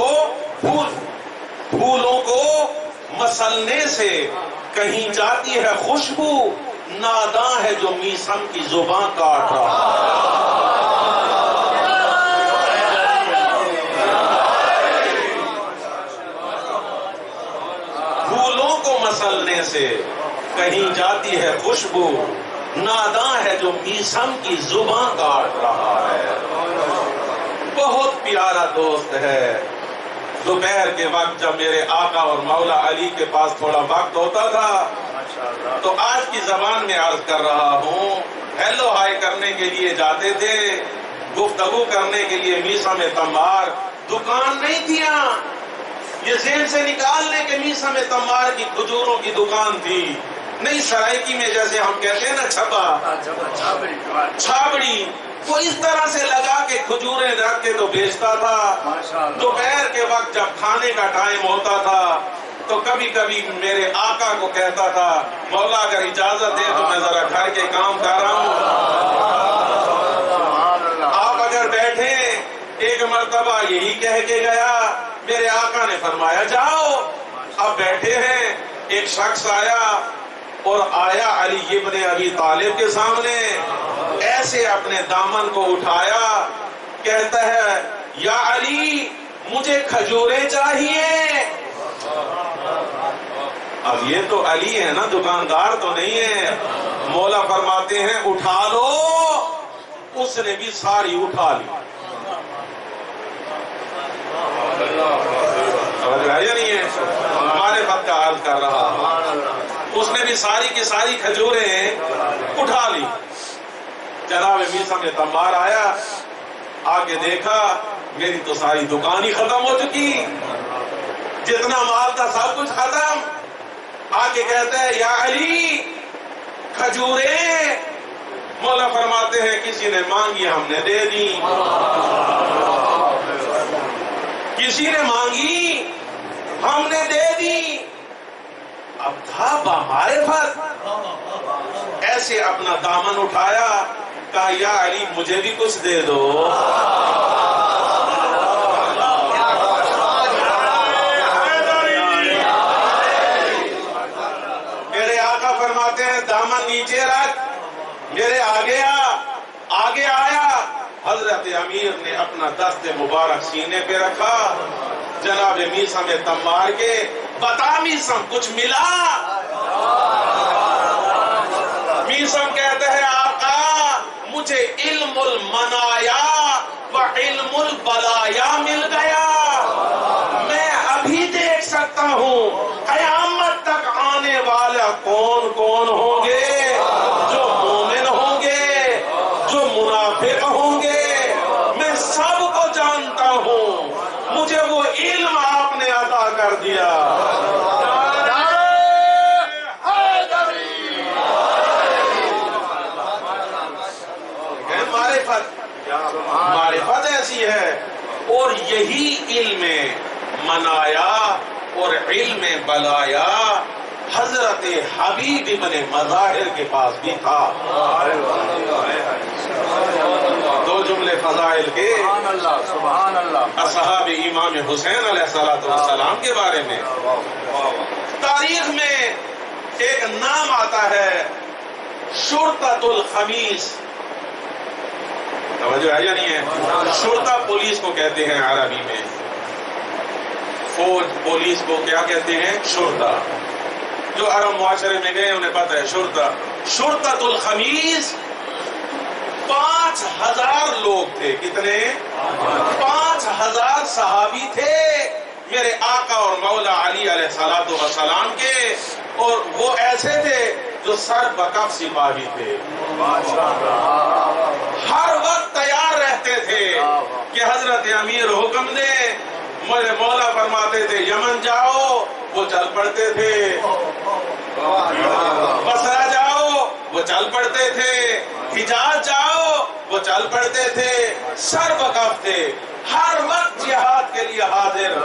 مسلنے سے کہیں جاتی ہے خوشبو، ناداں ہے جو میثم کی زبان کاٹ رہا۔ پھولوں کو مسلنے سے کہیں جاتی ہے خوشبو، ناداں ہے جو میثم کی زبان کاٹ رہا ہے۔ بہت پیارا دوست ہے۔ دوپہر کے وقت جب میرے آقا اور مولا علی کے پاس تھوڑا وقت ہوتا تھا تو آج کی زبان میں عرض کر رہا ہوں، ہیلو ہائی کرنے کے لیے جاتے تھے، گفتگو کرنے کے لیے میثم تمار، دکان نہیں تھیا، یہ ذہن سے نکال لیں کہ میثم تمار کی کھجوروں کی دکان تھی، نہیں سرائکی میں جیسے ہم کہتے ہیں نا چھپا، چھابڑی، وہ اس طرح سے لگا کے کھجوریں رکھ کے تو بیچتا تھا۔ دوپہر کے وقت جب کھانے کا ٹائم ہوتا تھا تو کبھی کبھی میرے آقا کو کہتا تھا، مولا اگر اجازت دے تو میں ذرا گھر کے کام کر رہا ہوں، آپ اگر بیٹھے۔ ایک مرتبہ یہی کہہ کے گیا، میرے آقا نے فرمایا جاؤ، اب بیٹھے ہیں۔ ایک شخص آیا اور آیا علی ابن ابی طالب کے سامنے، ایسے اپنے دامن کو اٹھایا، کہتا ہے یا علی مجھے کھجوریں چاہیے۔ اب یہ تو علی ہے نا، دکاندار تو نہیں ہے۔ مولا فرماتے ہیں اٹھا لو، اس نے بھی ساری اٹھا لی۔ نہیں ہے ہمارے وقت کا حال کر رہا، اس نے بھی ساری کی ساری کھجوریں اٹھا لی۔ جناب میثم تمار آیا، آگے دیکھا میری تو ساری دکان ہی ختم ہو چکی، جتنا مال تھا سب کچھ ختم۔ آگے کہتا ہے یا علی کھجوریں، مولا فرماتے ہیں کسی نے مانگی ہم نے دے دی، کسی نے مانگی ہم نے دے دی۔ اب تھا بمعرفت، ایسے اپنا دامن اٹھایا، کہا یا علی مجھے بھی کچھ دے دو۔ میرے آقا فرماتے ہیں دامن نیچے رکھ، میرے آگے آگے آیا۔ حضرت امیر نے اپنا دست مبارک سینے پہ رکھا، جناب میثم تمار کے، بتا میثم کچھ ملا؟ میثم کہتے ہیں آقا مجھے علم المنایا و علم البلایا مل گیا، میں ابھی دیکھ سکتا ہوں قیامت تک آنے والا کون کون ہوں گے، جو مومن ہوں گے، جو منافق ہوں گے، میں سب کو جانتا ہوں، مجھے وہ علم آپ نے عطا کر دیا۔ معرفت ایسی ہے، اور یہی علم منایا اور علم بلایا حضرت حبیب ابن مظاہر کے پاس بھی تھا۔ دو جملے فضائل کے اصحاب امام حسین علیہ السلام کے بارے میں۔ تاریخ میں ایک نام آتا ہے شرطۃ الخمیس، توجہ ہے یا نہیں ہے؟ شرطہ پولیس کو کہتے ہیں عربی میں، فوج پولیس کو کیا کہتے ہیں؟ شرطہ۔ جو عرب معاشرے میں گئے انہیں پتہ ہے شرطہ۔ شرطۃ الخمیس 5000 لوگ تھے، کتنے؟ 5000 صحابی تھے میرے آقا اور مولا علی علیہ السلام کے، اور وہ ایسے تھے جو سر بکف سپاہی تھے، ہر وقت تیار رہتے تھے کہ حضرت امیر حکم دے، میرے مولا فرماتے تھے یمن جاؤ، وہ چل پڑتے تھے، بصرہ جاؤ، وہ چل پڑتے تھے، حجاز جاؤ، وہ چل پڑتے تھے، سر وقف تھے، ہر وقت جہاد کے لیے حاضر۔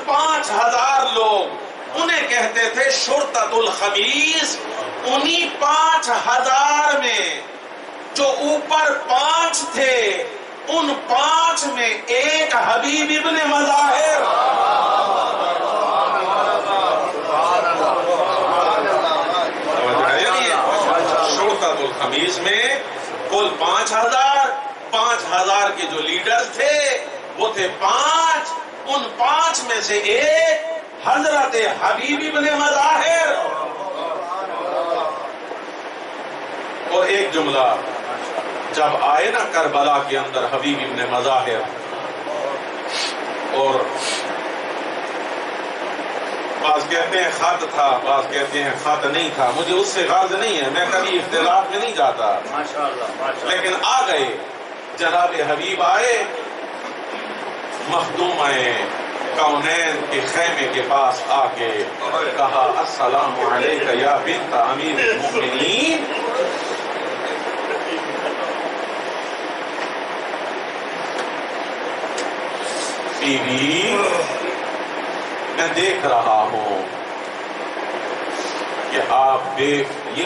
5000 لوگ، انہیں کہتے تھے شرطۃ الخمیس۔ انہی 5000 میں جو اوپر 5 تھے، ان 5 میں ایک حبیب ابن مظاہر، مجلس میں کل 5,000 کے جو لیڈرز تھے وہ تھے 5. ان 5 میں سے ایک حضرت حبیب ابن مظاہر. اور ایک جملہ جب آئے نا کربلا کے اندر حبیب ابن مظاہر، اور بعض کہتے ہیں خط تھا، بعض کہتے ہیں خط نہیں تھا، مجھے اس سے غرض نہیں ہے، میں کبھی اختلاف میں نہیں جاتا، لیکن آ گئے جناب حبیب آئے مخدوم کونین کے خیمے کے پاس آ کے کہا السلام علیکہ یا بنت امیر المؤمنین. بیوی میں دیکھ رہا ہوں کہ آپ یہ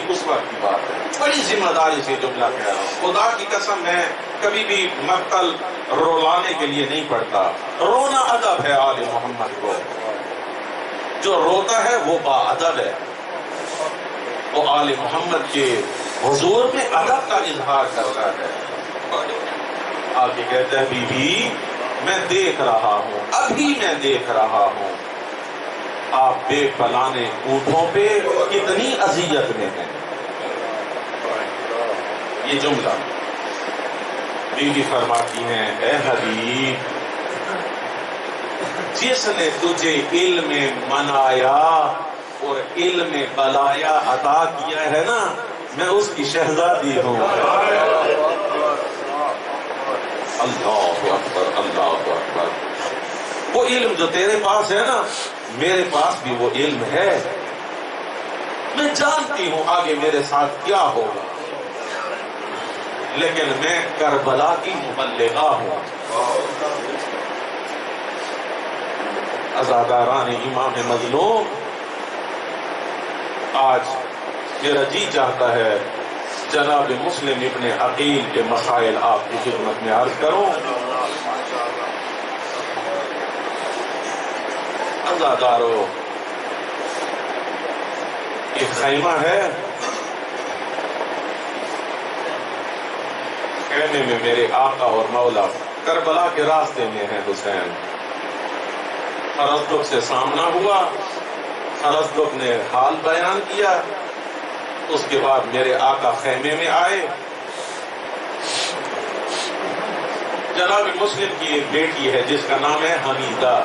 اس وقت کی بات ہے، بڑی ذمہ داری سے جملہ کہہ رہا ہوں، خدا کی قسم میں کبھی بھی مقتل رولانے کے لیے نہیں پڑتا، رونا ادب ہے. آل محمد کو جو روتا ہے وہ با ادب ہے، وہ آل محمد کے حضور میں ادب کا اظہار کرتا ہے. آگے کہتا ہے بی بی میں دیکھ رہا ہوں، ابھی میں دیکھ رہا ہوں آپ بے پلانے اونٹوں پہ کتنی اذیت میں ہیں. یہ جملہ بی بی فرماتی ہیں اے حبیب جس نے تجھے علم منایا اور علم بلایا عطا کیا ہے نا، میں اس کی شہزادی ہوں. اللہ اکبر اللہ اکبر. وہ علم جو تیرے پاس ہے نا میرے پاس بھی وہ علم ہے، میں جانتی ہوں آگے میرے ساتھ کیا ہوگا، لیکن میں کربلا کی مبلغہ ہوں. عزاداران امام مظلوم، آج میرا جی چاہتا ہے جناب مسلم ابن عقیل کے مسائل آپ کی خدمت میں عرض کروں. عزادارو، ایک خیمہ ہے، خیمے میں میرے آقا اور مولا کربلا کے راستے میں ہیں حسین. ارسطو سے سامنا ہوا، ارسطو نے حال بیان کیا، اس کے بعد میرے آقا خیمے میں آئے. جناب مسلم کی ایک بیٹی ہے جس کا نام ہے حمیدہ،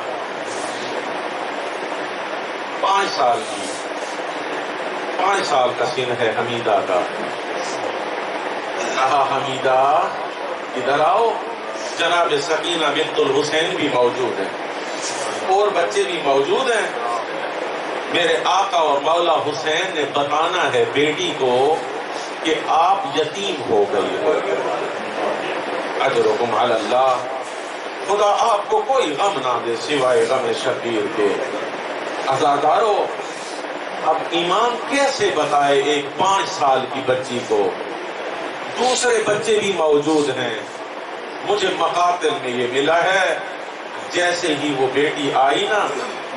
5 سال کی، 5 سال کا سن ہے حمیدہ کا. کہا حمیدہ ادھر آؤ. جناب سکینہ بنت الحسین بھی موجود ہیں اور بچے بھی موجود ہیں. میرے آقا اور مولا حسین نے بتانا ہے بیٹی کو کہ آپ یتیم ہو گئی ہو. اجرکم علی اللہ، خدا آپ کو کوئی غم نہ دے سوائے غم شبیر کے. عزادارو، اب ایمان کیسے بتائے ایک 5 سال کی بچی کو؟ دوسرے بچے بھی موجود ہیں. مجھے مقاتل میں یہ ملا ہے جیسے ہی وہ بیٹی آئی نا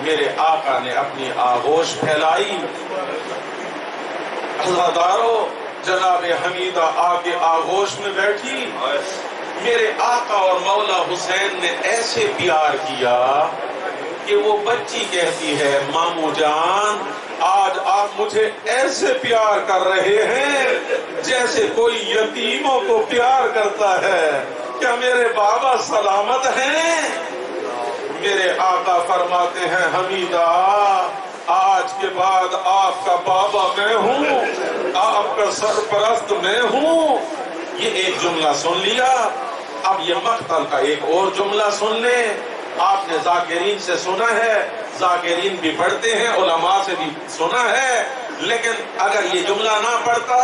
میرے آقا نے اپنی آغوش پھیلائی. عزادارو، جناب حمیدہ آگے آغوش میں بیٹھی. میرے آقا اور مولا حسین نے ایسے پیار کیا کہ وہ بچی کہتی ہے مامو جان آج آپ مجھے ایسے پیار کر رہے ہیں جیسے کوئی یتیموں کو پیار کرتا ہے. کیا میرے بابا سلامت ہیں؟ میرے آقا فرماتے ہیں حمیدہ آج کے بعد آپ کا بابا میں ہوں، آپ کا سرپرست میں ہوں. یہ ایک جملہ سن لیا. اب یہ مقتل کا ایک اور جملہ سن لیں. آپ نے ذاکرین سے سنا ہے، ذاکرین بھی پڑھتے ہیں، علماء سے بھی سنا ہے، لیکن اگر یہ جملہ نہ پڑھتا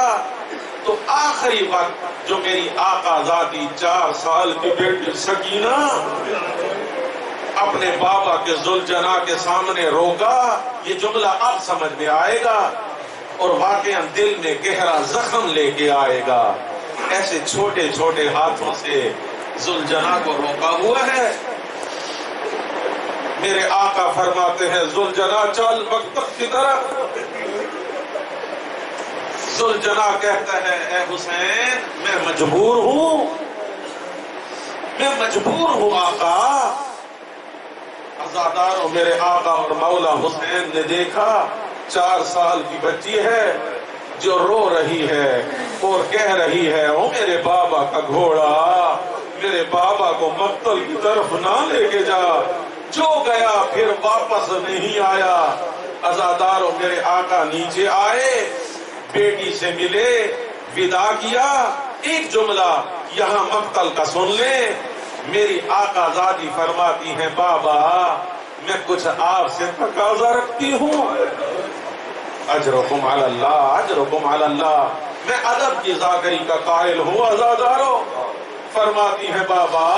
تو آخری وقت جو میری آقا ذاتی 4 سال کی بیٹی سکینہ اپنے بابا کے ذوالجناح کے سامنے روکا، یہ جملہ اب سمجھ میں آئے گا اور واقعاً دل میں گہرا زخم لے کے آئے گا. ایسے چھوٹے چھوٹے ہاتھوں سے ذوالجناح کو روکا ہوا ہے. میرے آقا فرماتے ہیں ذوالجناح چل مکتب کی طرف. ذوالجنا کہتا ہے اے حسین میں مجبور ہوں، میں مجبور ہوں آقا۔ عزاداروں میرے آقا اور مولا حسین نے دیکھا 4 سال کی بچی ہے جو رو رہی ہے اور کہہ رہی ہے او میرے بابا کا گھوڑا، میرے بابا کو مقتل کی طرف نہ لے کے جا، جو گیا پھر واپس نہیں آیا۔ عزاداروں میرے آقا نیچے آئے، بیٹی سے ملے، ودا کیا۔ ایک جملہ یہاں مقتل کا سن لیں، میری آقا زادی فرماتی ہیں بابا میں کچھ آپ سے تقاضا رکھتی ہوں۔ اجرکم علی اللہ، اجرکم علی اللہ، میں ادب کی ذاکری کا قائل ہوں۔ عزادارو فرماتی ہیں بابا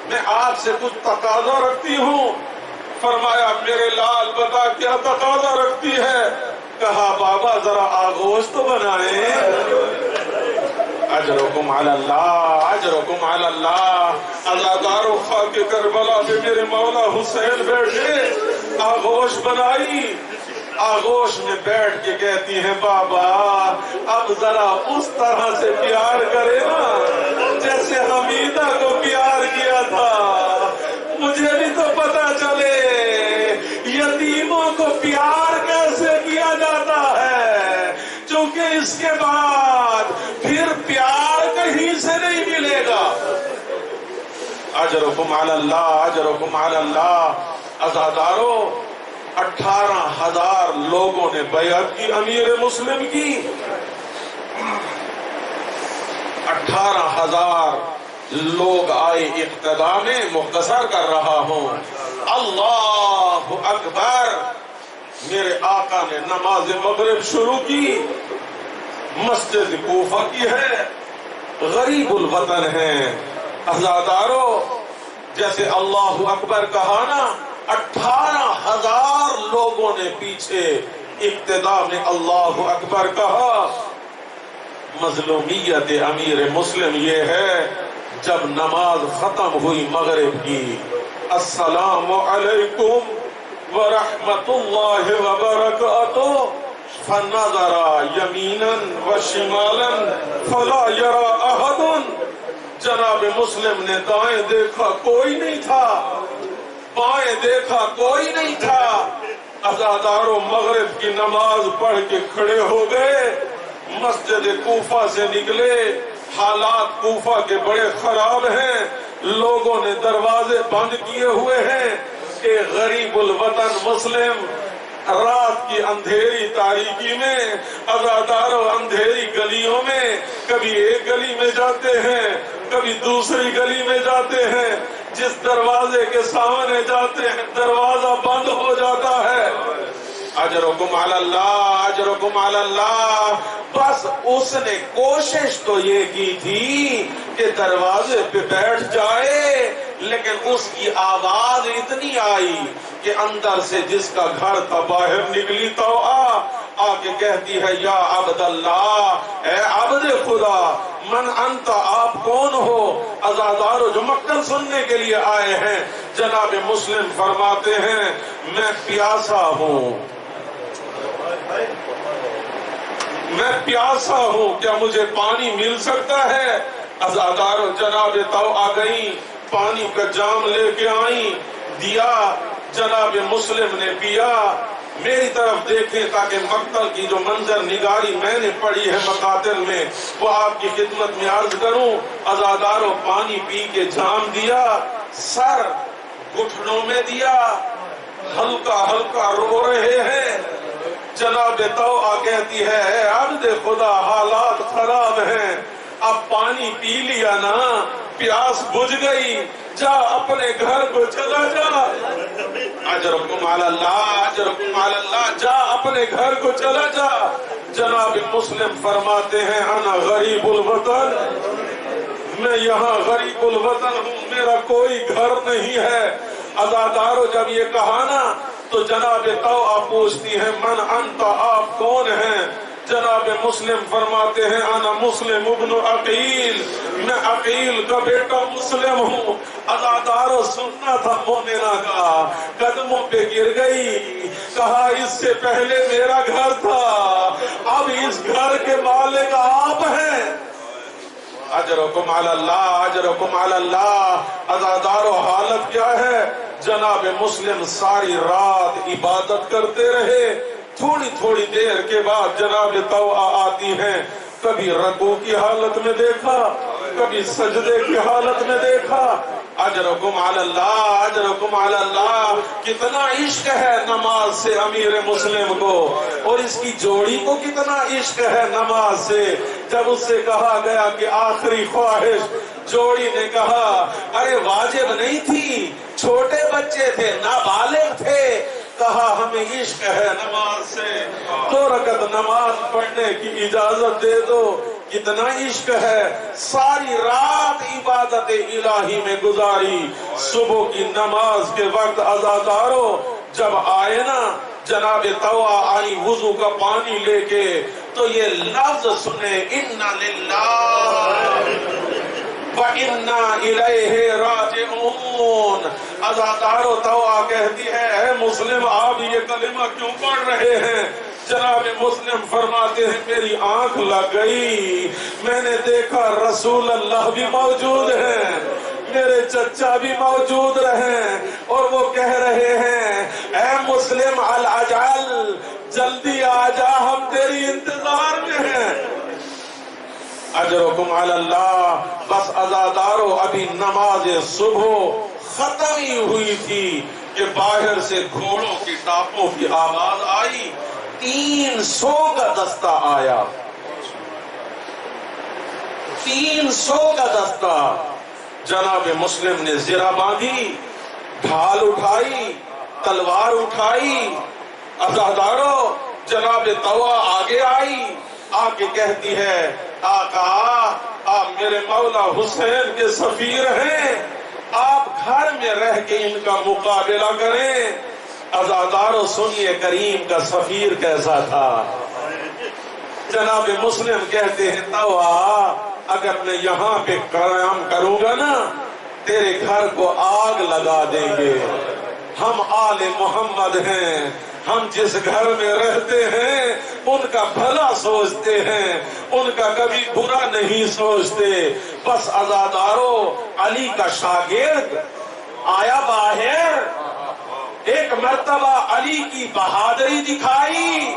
میں آپ سے کچھ تقاضا رکھتی ہوں۔ فرمایا میرے لال بتا کیا تقاضا رکھتی ہے؟ کہا بابا ذرا آغوش تو بنائیں۔ اجرکم علی اللہ، اجرکم علی اللہ۔ عزادارو خاک کربلا پہ میرے مولا حسین بیٹھے، آغوش بنائی۔ آغوش میں بیٹھ کے کہتی ہیں بابا اب ذرا اس طرح سے پیار کرے نا جیسے حمیدہ کو پیار کیا تھا، مجھے بھی تو پتا چلے یتیموں کو پیار کیسے کیا جاتا ہے، چونکہ اس کے بعد پھر پیار کہیں سے نہیں ملے گا۔ اجرکم علی اللہ، اجرکم علی اللہ۔ عزادارو 18,000 لوگوں نے بیعت کی امیر مسلم کی، 18,000 لوگ آئے اقتدا میں۔ مختصر کر رہا ہوں، اللہ اکبر۔ میرے آقا نے نماز مغرب شروع کی، مسجد کوفہ کی ہے، غریب الوطن ہے۔ عزادارو جیسے اللہ اکبر کہا نا، 18,000 لوگوں نے پیچھے ابتدا میں اللہ اکبر کہا۔ مظلومیت امیر مسلم یہ ہے جب نماز ختم ہوئی مغرب کی، السلام علیکم ورحمۃ اللہ وبرکاتہ، فنظر یمینا وشمالا فلا یری احد، جناب مسلم نے دائیں دیکھا کوئی نہیں تھا، بائیں دیکھا کوئی نہیں تھا۔ عزاداروں مغرب کی نماز پڑھ کے کھڑے ہو گئے، مسجد کوفہ سے نکلے۔ حالات کوفہ کے بڑے خراب ہیں، لوگوں نے دروازے بند کیے ہوئے ہیں۔ ایک غریب الوطن مسلم رات کی اندھیری تاریکی میں، عزاداروں اندھیری گلیوں میں، کبھی ایک گلی میں جاتے ہیں کبھی دوسری گلی میں جاتے ہیں، جس دروازے کے سامنے جاتے ہیں دروازہ بند ہو جاتا ہے۔ اجرکم علی اللہ، اجرکم علی اللہ۔ بس اس نے کوشش تو یہ کی تھی کہ دروازے پہ بیٹھ جائے، لیکن اس کی آواز اتنی آئی کہ اندر سے جس کا گھر تھا باہر نکلی تو آ کے کہتی ہے یا عبد اللہ، اے عبد خدا، من انت، آپ کون ہو؟ عزادارو جو مقتل سننے کے لیے آئے ہیں، جناب مسلم فرماتے ہیں میں پیاسا ہوں، میں پیاسا ہوں، کیا مجھے پانی مل سکتا ہے؟ عزادارو جناب تو آ گئی، پانی کا جام لے کے آئیں، دیا، جناب مسلم نے پیا۔ میری طرف دیکھیں تاکہ مقتل کی جو منظر نگاری میں نے پڑھی ہے مقاتل میں وہ آپ کی خدمت میں عرض کروں۔ عزادارو پانی پی کے جام دیا، سر گھٹنوں میں دیا، ہلکا ہلکا رو رہے ہیں۔ جناب توآ کہتی ہے اے عبد خدا حالات خراب ہیں، اب پانی پی لیا نا، پیاس بجھ گئی، جا اپنے گھر کو چلا جا۔ اجرکم علی اللہ، اجرکم علی اللہ، جا اپنے گھر کو چلا جا۔ جناب مسلم فرماتے ہیں انا غریب الوطن، میں یہاں غریب الوطن ہوں، میرا کوئی گھر نہیں ہے۔ عزادارو جب یہ کہا نا تو جناب توآ پوچھتی ہیں من انت، آپ کون ہیں؟ جناب مسلم فرماتے ہیں انا مسلم ابن عقیل، میں عقیل کا بیٹا مسلم ہوں۔ عزادارو سننا تھا مومنہ کا، قدموں پہ گر گئی، کہا اس سے پہلے میرا گھر تھا، اب اس گھر کے مالک آپ ہیں۔ اجرکم علی اللہ، اجرکم علی اللہ۔ عزادارو حالت کیا ہے؟ جناب مسلم ساری رات عبادت کرتے رہے، تھوڑی تھوڑی دیر کے بعد جناب طوعہ آتی ہیں، کبھی رکوع کی حالت میں دیکھا، کبھی سجدے کی حالت میں دیکھا۔ اجرکم علی اللہ، اجرکم علی اللہ۔ کتنا عشق ہے نماز سے امیر مسلم کو، اور اس کی جوڑی کو کتنا عشق ہے نماز سے۔ جب اس سے کہا گیا کہ آخری خواہش، جوڑی نے کہا ارے واجب نہیں تھی، چھوٹے بچے تھے، نابالغ تھے، کہا ہمیں عشق ہے نماز سے، 2 رکعت نماز پڑھنے کی اجازت دے دو۔ کتنا عشق ہے، ساری رات عبادت الہی میں گزاری۔ صبح کی نماز کے وقت عزادارو جب آئے نا، جناب طوعہ آئی وضو کا پانی لے کے، تو یہ لفظ سنے، اِنَّ لِلَّهِ وَإِنَّا إِلَيْهِ رَاجِعُونَ۔ عزادارو طوعہ کہتی ہے اے مسلم آپ یہ کلمہ کیوں پڑھ رہے ہیں؟ جناب مسلم فرماتے ہیں میری آنکھ لگ گئی، میں نے دیکھا رسول اللہ بھی موجود ہیں، میرے چچا بھی موجود رہیں، اور وہ کہہ رہے ہیں اے مسلم العجل، جلدی آ جا ہم تیری انتظار میں ہیں۔ اجرکم علی اللہ۔ بس عزادارو ابھی نماز صبح ختم ہی ہوئی تھی کہ باہر سے گھوڑوں کی ٹاپوں کی آواز آئی، 300 کا دستہ آیا، 300 کا دستہ۔ جناب مسلم نے زرہ باندھی، ڈھال اٹھائی، تلوار اٹھائی۔ عزادارو جناب طوعہ آگے آئی، آ کے کہتی ہے آقا آپ میرے مولا حسین کے سفیر ہیں، آپ گھر میں رہ کے ان کا مقابلہ کریں۔ عزادارو سنیے کریم کا سفیر کیسا تھا۔ جناب مسلم کہتے ہیں طوعہ اگر میں یہاں پہ قیام کروں گا نا، تیرے گھر کو آگ لگا دیں گے۔ ہم آل محمد ہیں، ہم جس گھر میں رہتے ہیں ان کا بھلا سوچتے ہیں، ان کا کبھی برا نہیں سوچتے۔ بس عزادارو علی کا شاگرد آیا باہر، ایک مرتبہ علی کی بہادری دکھائی۔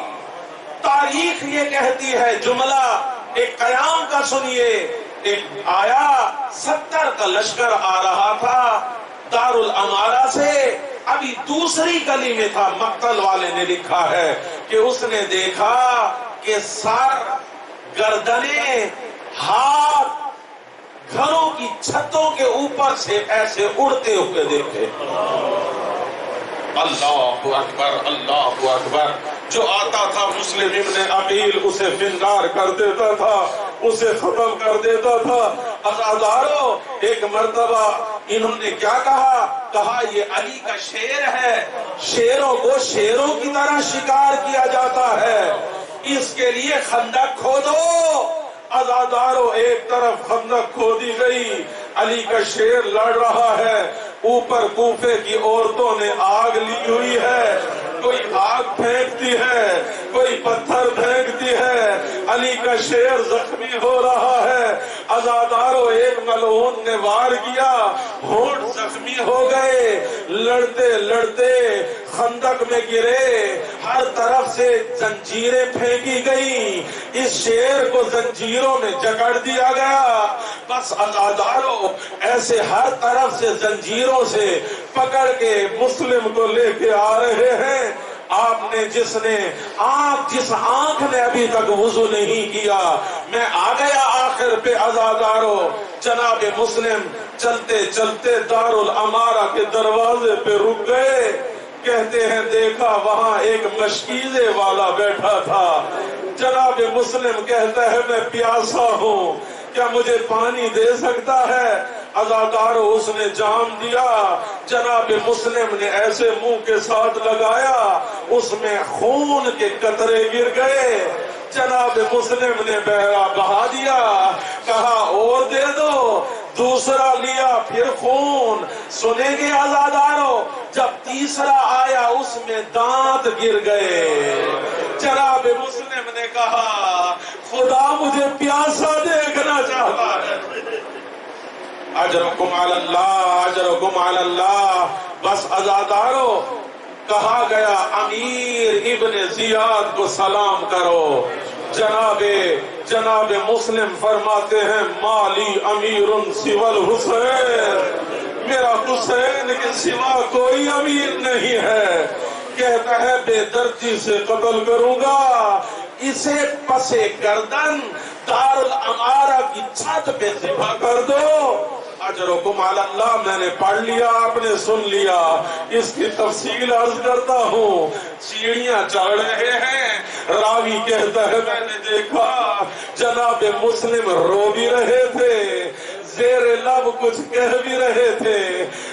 تاریخ یہ کہتی ہے جملہ ایک قیام کا سنیے، ایک آیا 70 کا لشکر آ رہا تھا دار الامارہ سے، ابھی دوسری گلی میں تھا، مقتل والے نے لکھا ہے کہ اس نے دیکھا کہ سر، گردنیں، ہاتھ گھروں کی چھتوں کے اوپر سے ایسے اڑتے ہوئے دیکھے۔ اللہ اکبر، اللہ اکبر۔ جو آتا تھا مسلم ابن عقیل اسے فنگار کر دیتا تھا، اسے ختم کر دیتا تھا۔ عزادارو ایک مرتبہ انہوں نے کیا کہا؟ کہا یہ علی کا شیر ہے، شیروں کو شیروں کی طرح شکار کیا جاتا ہے، اس کے لیے خندق کھودو۔ عزادارو ایک طرف خندق کھودی گئی، علی کا شیر لڑ رہا ہے، اوپر کوفے کی عورتوں نے آگ لی ہوئی ہے، کوئی آگ پھینکتی ہے، کوئی پتھر پھینکتی ہے، علی کا شیر زخمی ہو رہا ہے۔ عزادارو ایک ملعون نے وار کیا، ہونٹ زخمی ہو گئے، لڑتے لڑتے خندق میں گرے، ہر طرف سے زنجیریں پھینکی گئی، اس شیر کو زنجیروں میں جکڑ دیا گیا۔ بس عزادارو ایسے ہر طرف سے زنجیروں سے پکڑ کے مسلم کو لے کے آ رہے ہیں۔ آپ نے جس آنکھ نے ابھی تک وضو نہیں کیا، میں آ گیا آخر پہ عزادارو۔ جناب مسلم چلتے چلتے دار الامارہ کے دروازے پہ رک گئے، کہتے ہیں دیکھا وہاں ایک مشکیزے والا بیٹھا تھا۔ جناب مسلم کہتا ہے میں پیاسا ہوں، کیا مجھے پانی دے سکتا ہے؟ عزادارو اس نے جام دیا، جناب مسلم نے ایسے منہ کے ساتھ لگایا، اس میں خون کے قطرے گر گئے۔ جناب مسلم نے بہا دیا، کہا اور دے دو۔ دوسرا لیا پھر خون. سنیں گے آزادارو جب تیسرا آیا اس میں دانت گر گئے. جناب مسلم نے کہا خدا مجھے پیاسا دیکھنا چاہتا ہے. اجرکم علی اللہ اجرکم علی اللہ. بس آزادارو کہا گیا امیر ابن زیاد کو سلام کرو. جناب مسلم فرماتے ہیں مالی امیر سوى الحسین، میرا حسین کے سوا کوئی امیر نہیں ہے. کہتا ہے بے دردی سے قتل کروں گا اسے پسے گردن دار الامارہ کی چھت پہ ذبح کر دو. اجرکم علی اللہ. میں نے پڑھ لیا آپ نے سن لیا. اس کی تفصیل عرض کرتا ہوں. سیڑھیاں چڑھ رہے ہیں. راوی کہتا ہے میں نے دیکھا جناب مسلم رو بھی رہے تھے زیر لب کچھ کہہ بھی رہے تھے.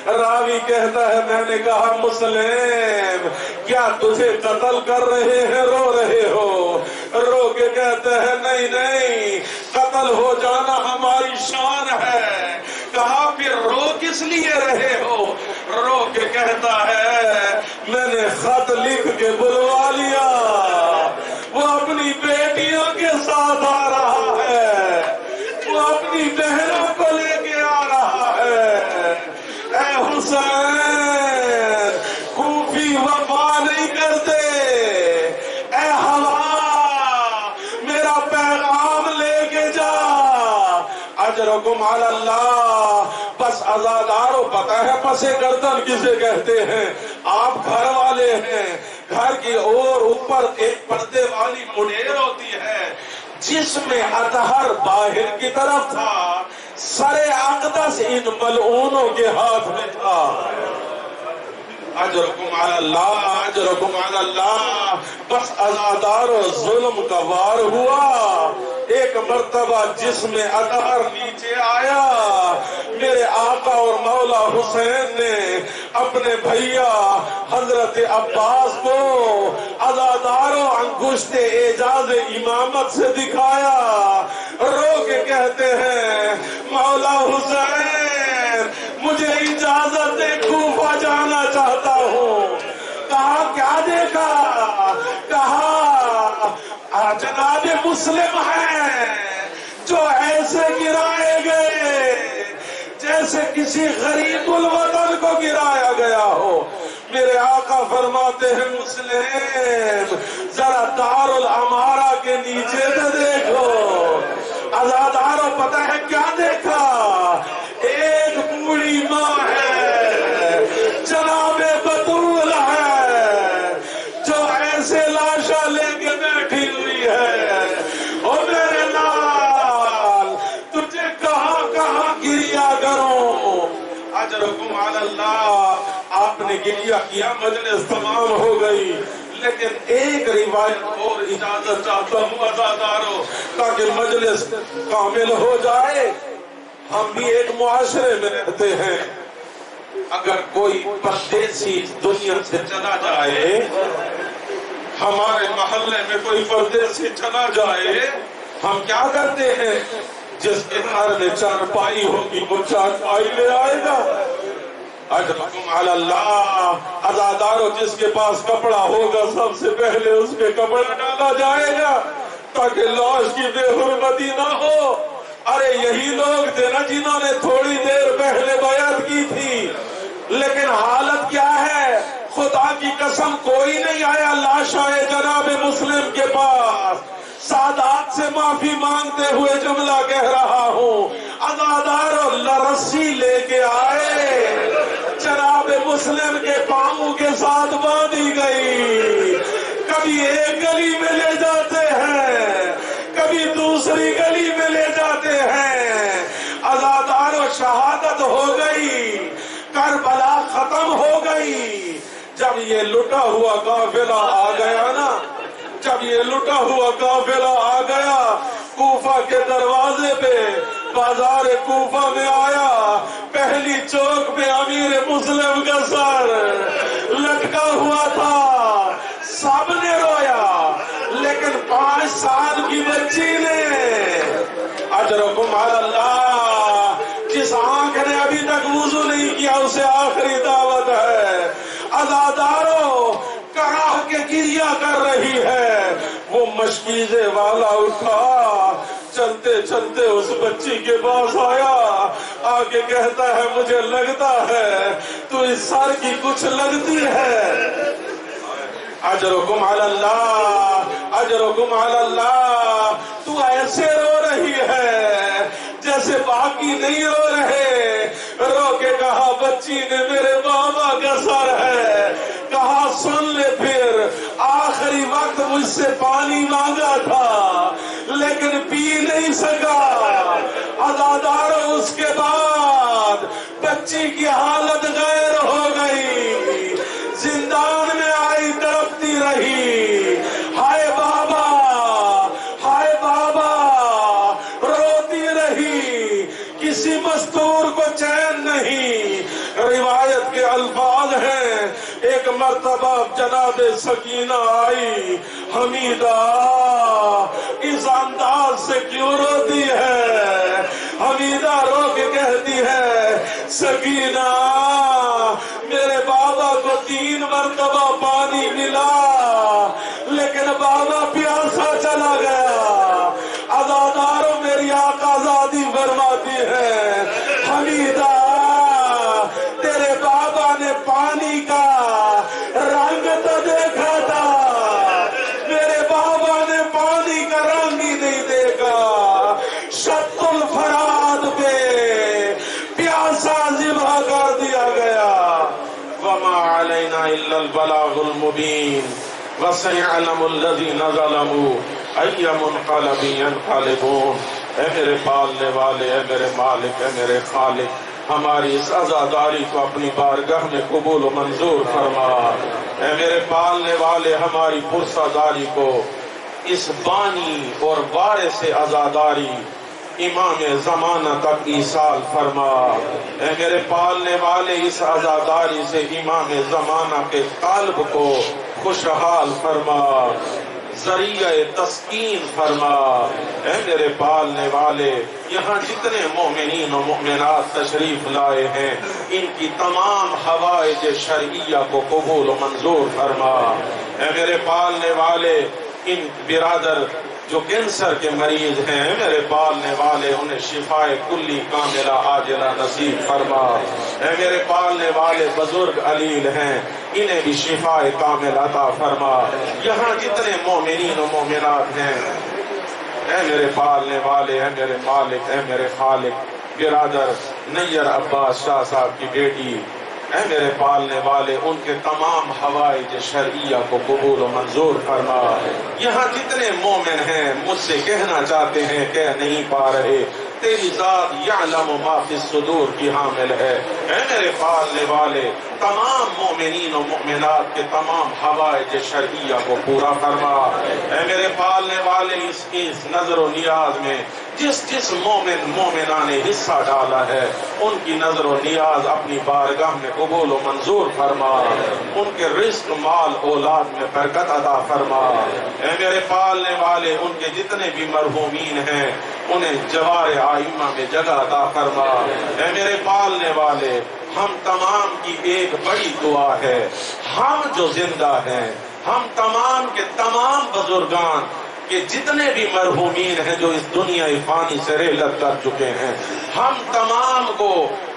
راوی کہتا ہے میں نے کہا مسلم کیا تجھے قتل کر رہے ہیں رو رہے ہو؟ رو کے کہتا ہے نہیں نہیں قتل ہو جانا ہماری شان ہے. کہا پھر رو کس لیے رہے ہو؟ رو کے کہتا ہے میں نے خط لکھ کے بلوا لیا. وہ اپنی بیٹیوں کے ساتھ آ رہا ہے، وہ اپنی بہنوں کو لے کے آ رہا ہے. اے حسین کوفی وفا نہیں کرتے. اے ہوا میرا پیغام لے کے جا. اجرکم علی اللہ. بس آزادارو پتہ ہے پسے گردن کسے کہتے ہیں؟ آپ گھر والے ہیں. گھر کی اور اوپر ایک پردے والی منیر ہوتی ہے جس میں اطہر باہر کی طرف تھا، سر اقدس ان ملعونوں کے ہاتھ میں تھا. اجرکم علی اللہ اجرکم علی اللہ. بس آزادارو ظلم کا وار ہوا. ایک مرتبہ جس میں اطہر نیچے آیا میرے آقا اور مولا حسین نے اپنے بھیا حضرت عباس کو آزادارو انگشت اعجاز امامت سے دکھایا. رو کے کہتے ہیں مولا حسین مجھے اجازت دے کوفہ جانا چاہتا ہوں. کہا کیا دیکھا؟ کہا جناب مسلم ہے جو ایسے گرائے گئے جیسے کسی غریب الوطن کو گرایا گیا ہو. میرے آقا فرماتے ہیں مسلم ذرا دار الامارہ کے نیچے سے دیکھو. آزادارو پتہ ہے کیا دیکھا؟ ایک بوڑھی ماں ہے جناب بطول ہے جو ایسے لاشا لے کے بیٹھی ہوئی ہے. او میرے لال تجھے کہاں کہاں گریا کروں. اجرکم علی اللہ. آپ نے گریا کیا مجلس تمام ہو گئی. لیکن ایک روایت اور اجازت چاہتا ہوں آزادارو تاکہ مجلس کامل ہو جائے. ہم بھی ایک معاشرے میں رہتے ہیں. اگر کوئی پردیسی دنیا سے چلا جائے، ہمارے محلے میں کوئی پردیسی چلا جائے، ہم کیا کرتے ہیں؟ جس کے گھر میں چارپائی ہوگی وہ چارپائی لے آئے گا. اجرکم علی اللہ. آزادارو جس کے پاس کپڑا ہوگا سب سے پہلے اس کے کپڑا ڈالا جائے گا تاکہ لاش کی بے حرمتی نہ ہو. ارے یہی لوگ تھے نا جنہوں نے تھوڑی دیر پہلے بیعت کی تھی. لیکن حالت کیا ہے؟ خدا کی قسم کوئی نہیں آیا لاشائے جناب مسلم کے پاس. سادات سے معافی مانگتے ہوئے جملہ کہہ رہا ہوں آزادارو لرسی لے کے آئے جناب مسلم کے پاؤں کے ساتھ باندھی گئی. کبھی ایک گلی میں لے جاتے ہیں کبھی دوسری گلی میں لے جاتے ہیں. آزادارو شہادت ہو گئی، کربلا ختم ہو گئی. جب یہ لٹا ہوا قافلہ آ گیا نا، جب یہ لٹا ہوا قافلہ آ گیا کوفہ کے دروازے پہ، بازار کوفہ میں آیا، پہلی چوک پہ امیر مسلم کا سر لٹکا ہوا تھا. سب نے رویا لیکن 5 سال کی بچی نے. اجرکم علی اللہ. جس کیا اسے آخری دعوت ہے؟ عزاداروں کڑاہ کے گریا کر رہی ہے، وہ مشکیزے والا اٹھا، چلتے چلتے اس بچی کے پاس آیا، آگے کہتا ہے مجھے لگتا ہے تو اس سر کی کچھ لگتی ہے، اجرکم علی اللہ، اجرکم علی اللہ، تو ایسے رو رہی ہے جیسے باقی نہیں رو رہے۔ رو کے کہا بچی نے میرے بابا کا سر ہے، کہا سن لے پھر آخری وقت مجھ سے پانی مانگا تھا لیکن پی نہیں سکا۔ عزاداروں اس کے بعد بچی کی حالت غیر ہو گئی، زندان میں آئی تڑپتی رہی، ہائے بابا ہائے بابا روتی رہی، کسی مستور کو چین نہیں۔ روایت کے الفاظ ہیں ایک مرتبہ جناب سکینہ آئی، حمیدہ اس انداز سے کیوں روتی ہے؟ حمیدہ رو کے کہتی ہے سکینہ میرے بابا کو 3 مرتبہ پانی ملا لیکن بابا پیاسا چلا گیا۔ عزاداروں میری آقا آزادی فرماتی ہے حمیدہ تیرے بابا نے پانی کا رنگ تو دیکھا تھا، میرے بابا نے پانی کا رنگ ہی نہیں دیکھا، شط الفرات پہ پیاسا ذبح کر دیا گیا۔ وما علینا الا البلاغ المبین وسيعلم الذين ظلموا أي منقلب ينقلبون۔ اے میرے پالنے والے، اے میرے مالک، اے میرے خالق، ہماری اس عزاداری کو اپنی بارگاہ میں قبول و منظور فرما۔ اے میرے پالنے والے، ہماری پرساداری کو اس بانی اور وارث عزاداری امام زمانہ تک ایصال فرما۔ اے میرے پالنے والے، اس عزاداری سے امام زمانہ کے قلب کو خوشحال فرما، ذریعہ تسکین فرما۔ اے میرے پالنے والے، یہاں جتنے مومنین و مومنات تشریف لائے ہیں ان کی تمام حوائج شرعیہ کو قبول و منظور فرما۔ اے میرے پالنے والے، ان برادر جو کینسر کے مریض ہیں میرے پالنے والے، انہیں شفاء کلی کاملہ عاجلہ نصیب فرما۔ اے میرے پالنے والے بزرگ علیل ہیں، انہیں بھی شفاء کامل عطا فرما۔ یہاں جتنے مومنین و مومنات ہیں اے میرے پالنے والے، اے میرے مالک، اے میرے خالق، برادر نیر عباس شاہ صاحب کی بیٹی، اے میرے پالنے والے، ان کے تمام حوائج شرعیہ کو قبول و منظور فرما۔ یہاں جتنے مومن ہیں مجھ سے کہنا چاہتے ہیں کہہ نہیں پا رہے، تیری ذات یعلم ما فی الصدور کی حامل ہے۔ اے میرے پالنے والے، تمام مومنین و مومنات کے تمام حوائج شرعیہ کو پورا فرما۔ اے میرے پالنے والے، اس نظر و نیاز میں جس مومن مومنہ نے حصہ ڈالا ہے ان کی نظر و نیاز اپنی بارگاہ میں قبول و منظور فرما، ان کے رزق مال اولاد میں برکت عطا فرما۔ اے میرے پالنے والے، ان کے جتنے بھی مرحومین ہیں انہیں جوار آئمہ میں جگہ عطا فرما۔ اے میرے پالنے والے، ہم تمام کی ایک بڑی دعا ہے، ہم جو زندہ ہیں، ہم تمام کے تمام بزرگان کہ جتنے بھی مرحومین ہیں جو اس دنیا فانی سے رحلت کر چکے ہیں، ہم تمام کو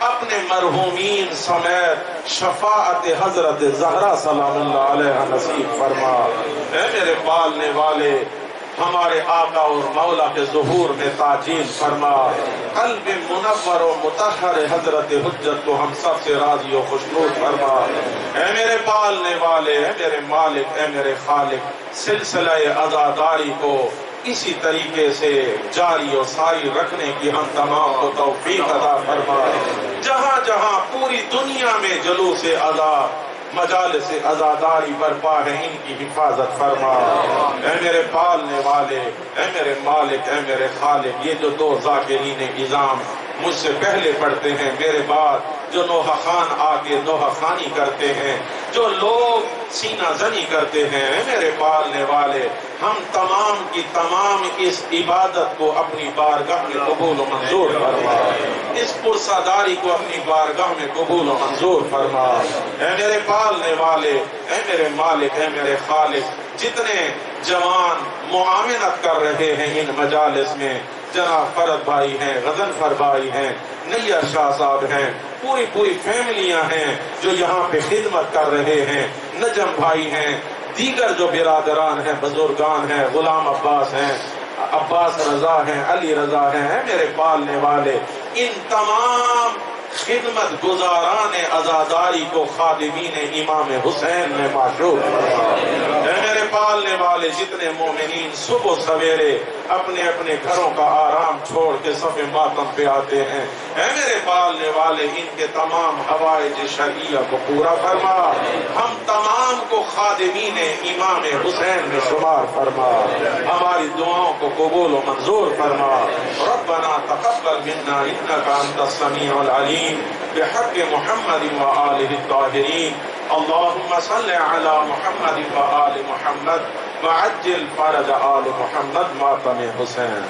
اپنے مرحومین سمیت شفاعت حضرت زہرا سلام اللہ علیہ نصیب فرما۔ اے میرے پالنے والے، ہمارے آقا اور مولا کے ظہور میں تعجیل فرما۔ قلب منور و مطہر حضرت حجت کو ہم سب سے راضی و خوشنود فرما۔ اے میرے پالنے والے، اے میرے مالک، اے میرے خالق، سلسلہ عزاداری کو اسی طریقے سے جاری و ساری رکھنے کی ہم تمام کو توفیق عطا فرما۔ جہاں جہاں پوری دنیا میں جلوس عزا مجالس عزاداری برپا ہے ان کی حفاظت فرما۔ اے میرے پالنے والے، اے میرے مالک، اے میرے خالق، یہ جو 2 ذاکرین اعظام مجھ سے پہلے پڑھتے ہیں میرے بعد جو نوحہ خان آ کے نوحہ خانی کرتے ہیں، جو لوگ سینہ زنی کرتے ہیں، اے میرے پالنے والے ہم تمام کی تمام اس عبادت کو اپنی بارگاہ میں قبول و منظور فرما، اس پرساداری کو اپنی بارگاہ میں قبول و منظور فرما۔ اے میرے پالنے والے، اے میرے مالک، اے میرے خالق، جتنے جوان معاونت کر رہے ہیں ان مجالس میں، جناب فرد بھائی ہیں، غضنفر بھائی ہیں، نیّر شاہ صاحب ہیں، پوری فیملیاں ہیں جو یہاں پہ خدمت کر رہے ہیں، نجم بھائی ہیں، دیگر جو برادران ہیں، بزرگان ہیں، غلام عباس ہیں، عباس رضا ہیں، علی رضا ہیں، اے میرے پالنے والے ان تمام خدمت گزاران عزاداری کو خادمین امام حسین میں معشوق فرما۔ اے میرے پالنے والے جتنے مومنین صبح سویرے اپنے اپنے گھروں کا آرام چھوڑ کے صف ماتم پہ آتے ہیں، اے میرے پالنے والے ان کے تمام حوائج شرعیہ کو پورا فرما، ہم تمام کو خادمین امام حسین میں شمار فرما، ہماری دعاؤں کو قبول و منظور فرما۔ ربنا تقبل منا انک انت السمیع العلیم بحق محمد وآلہ الطاہرین، اللہم صل علی محمد وآل محمد وعجل فرج آل محمد ماتم حسین۔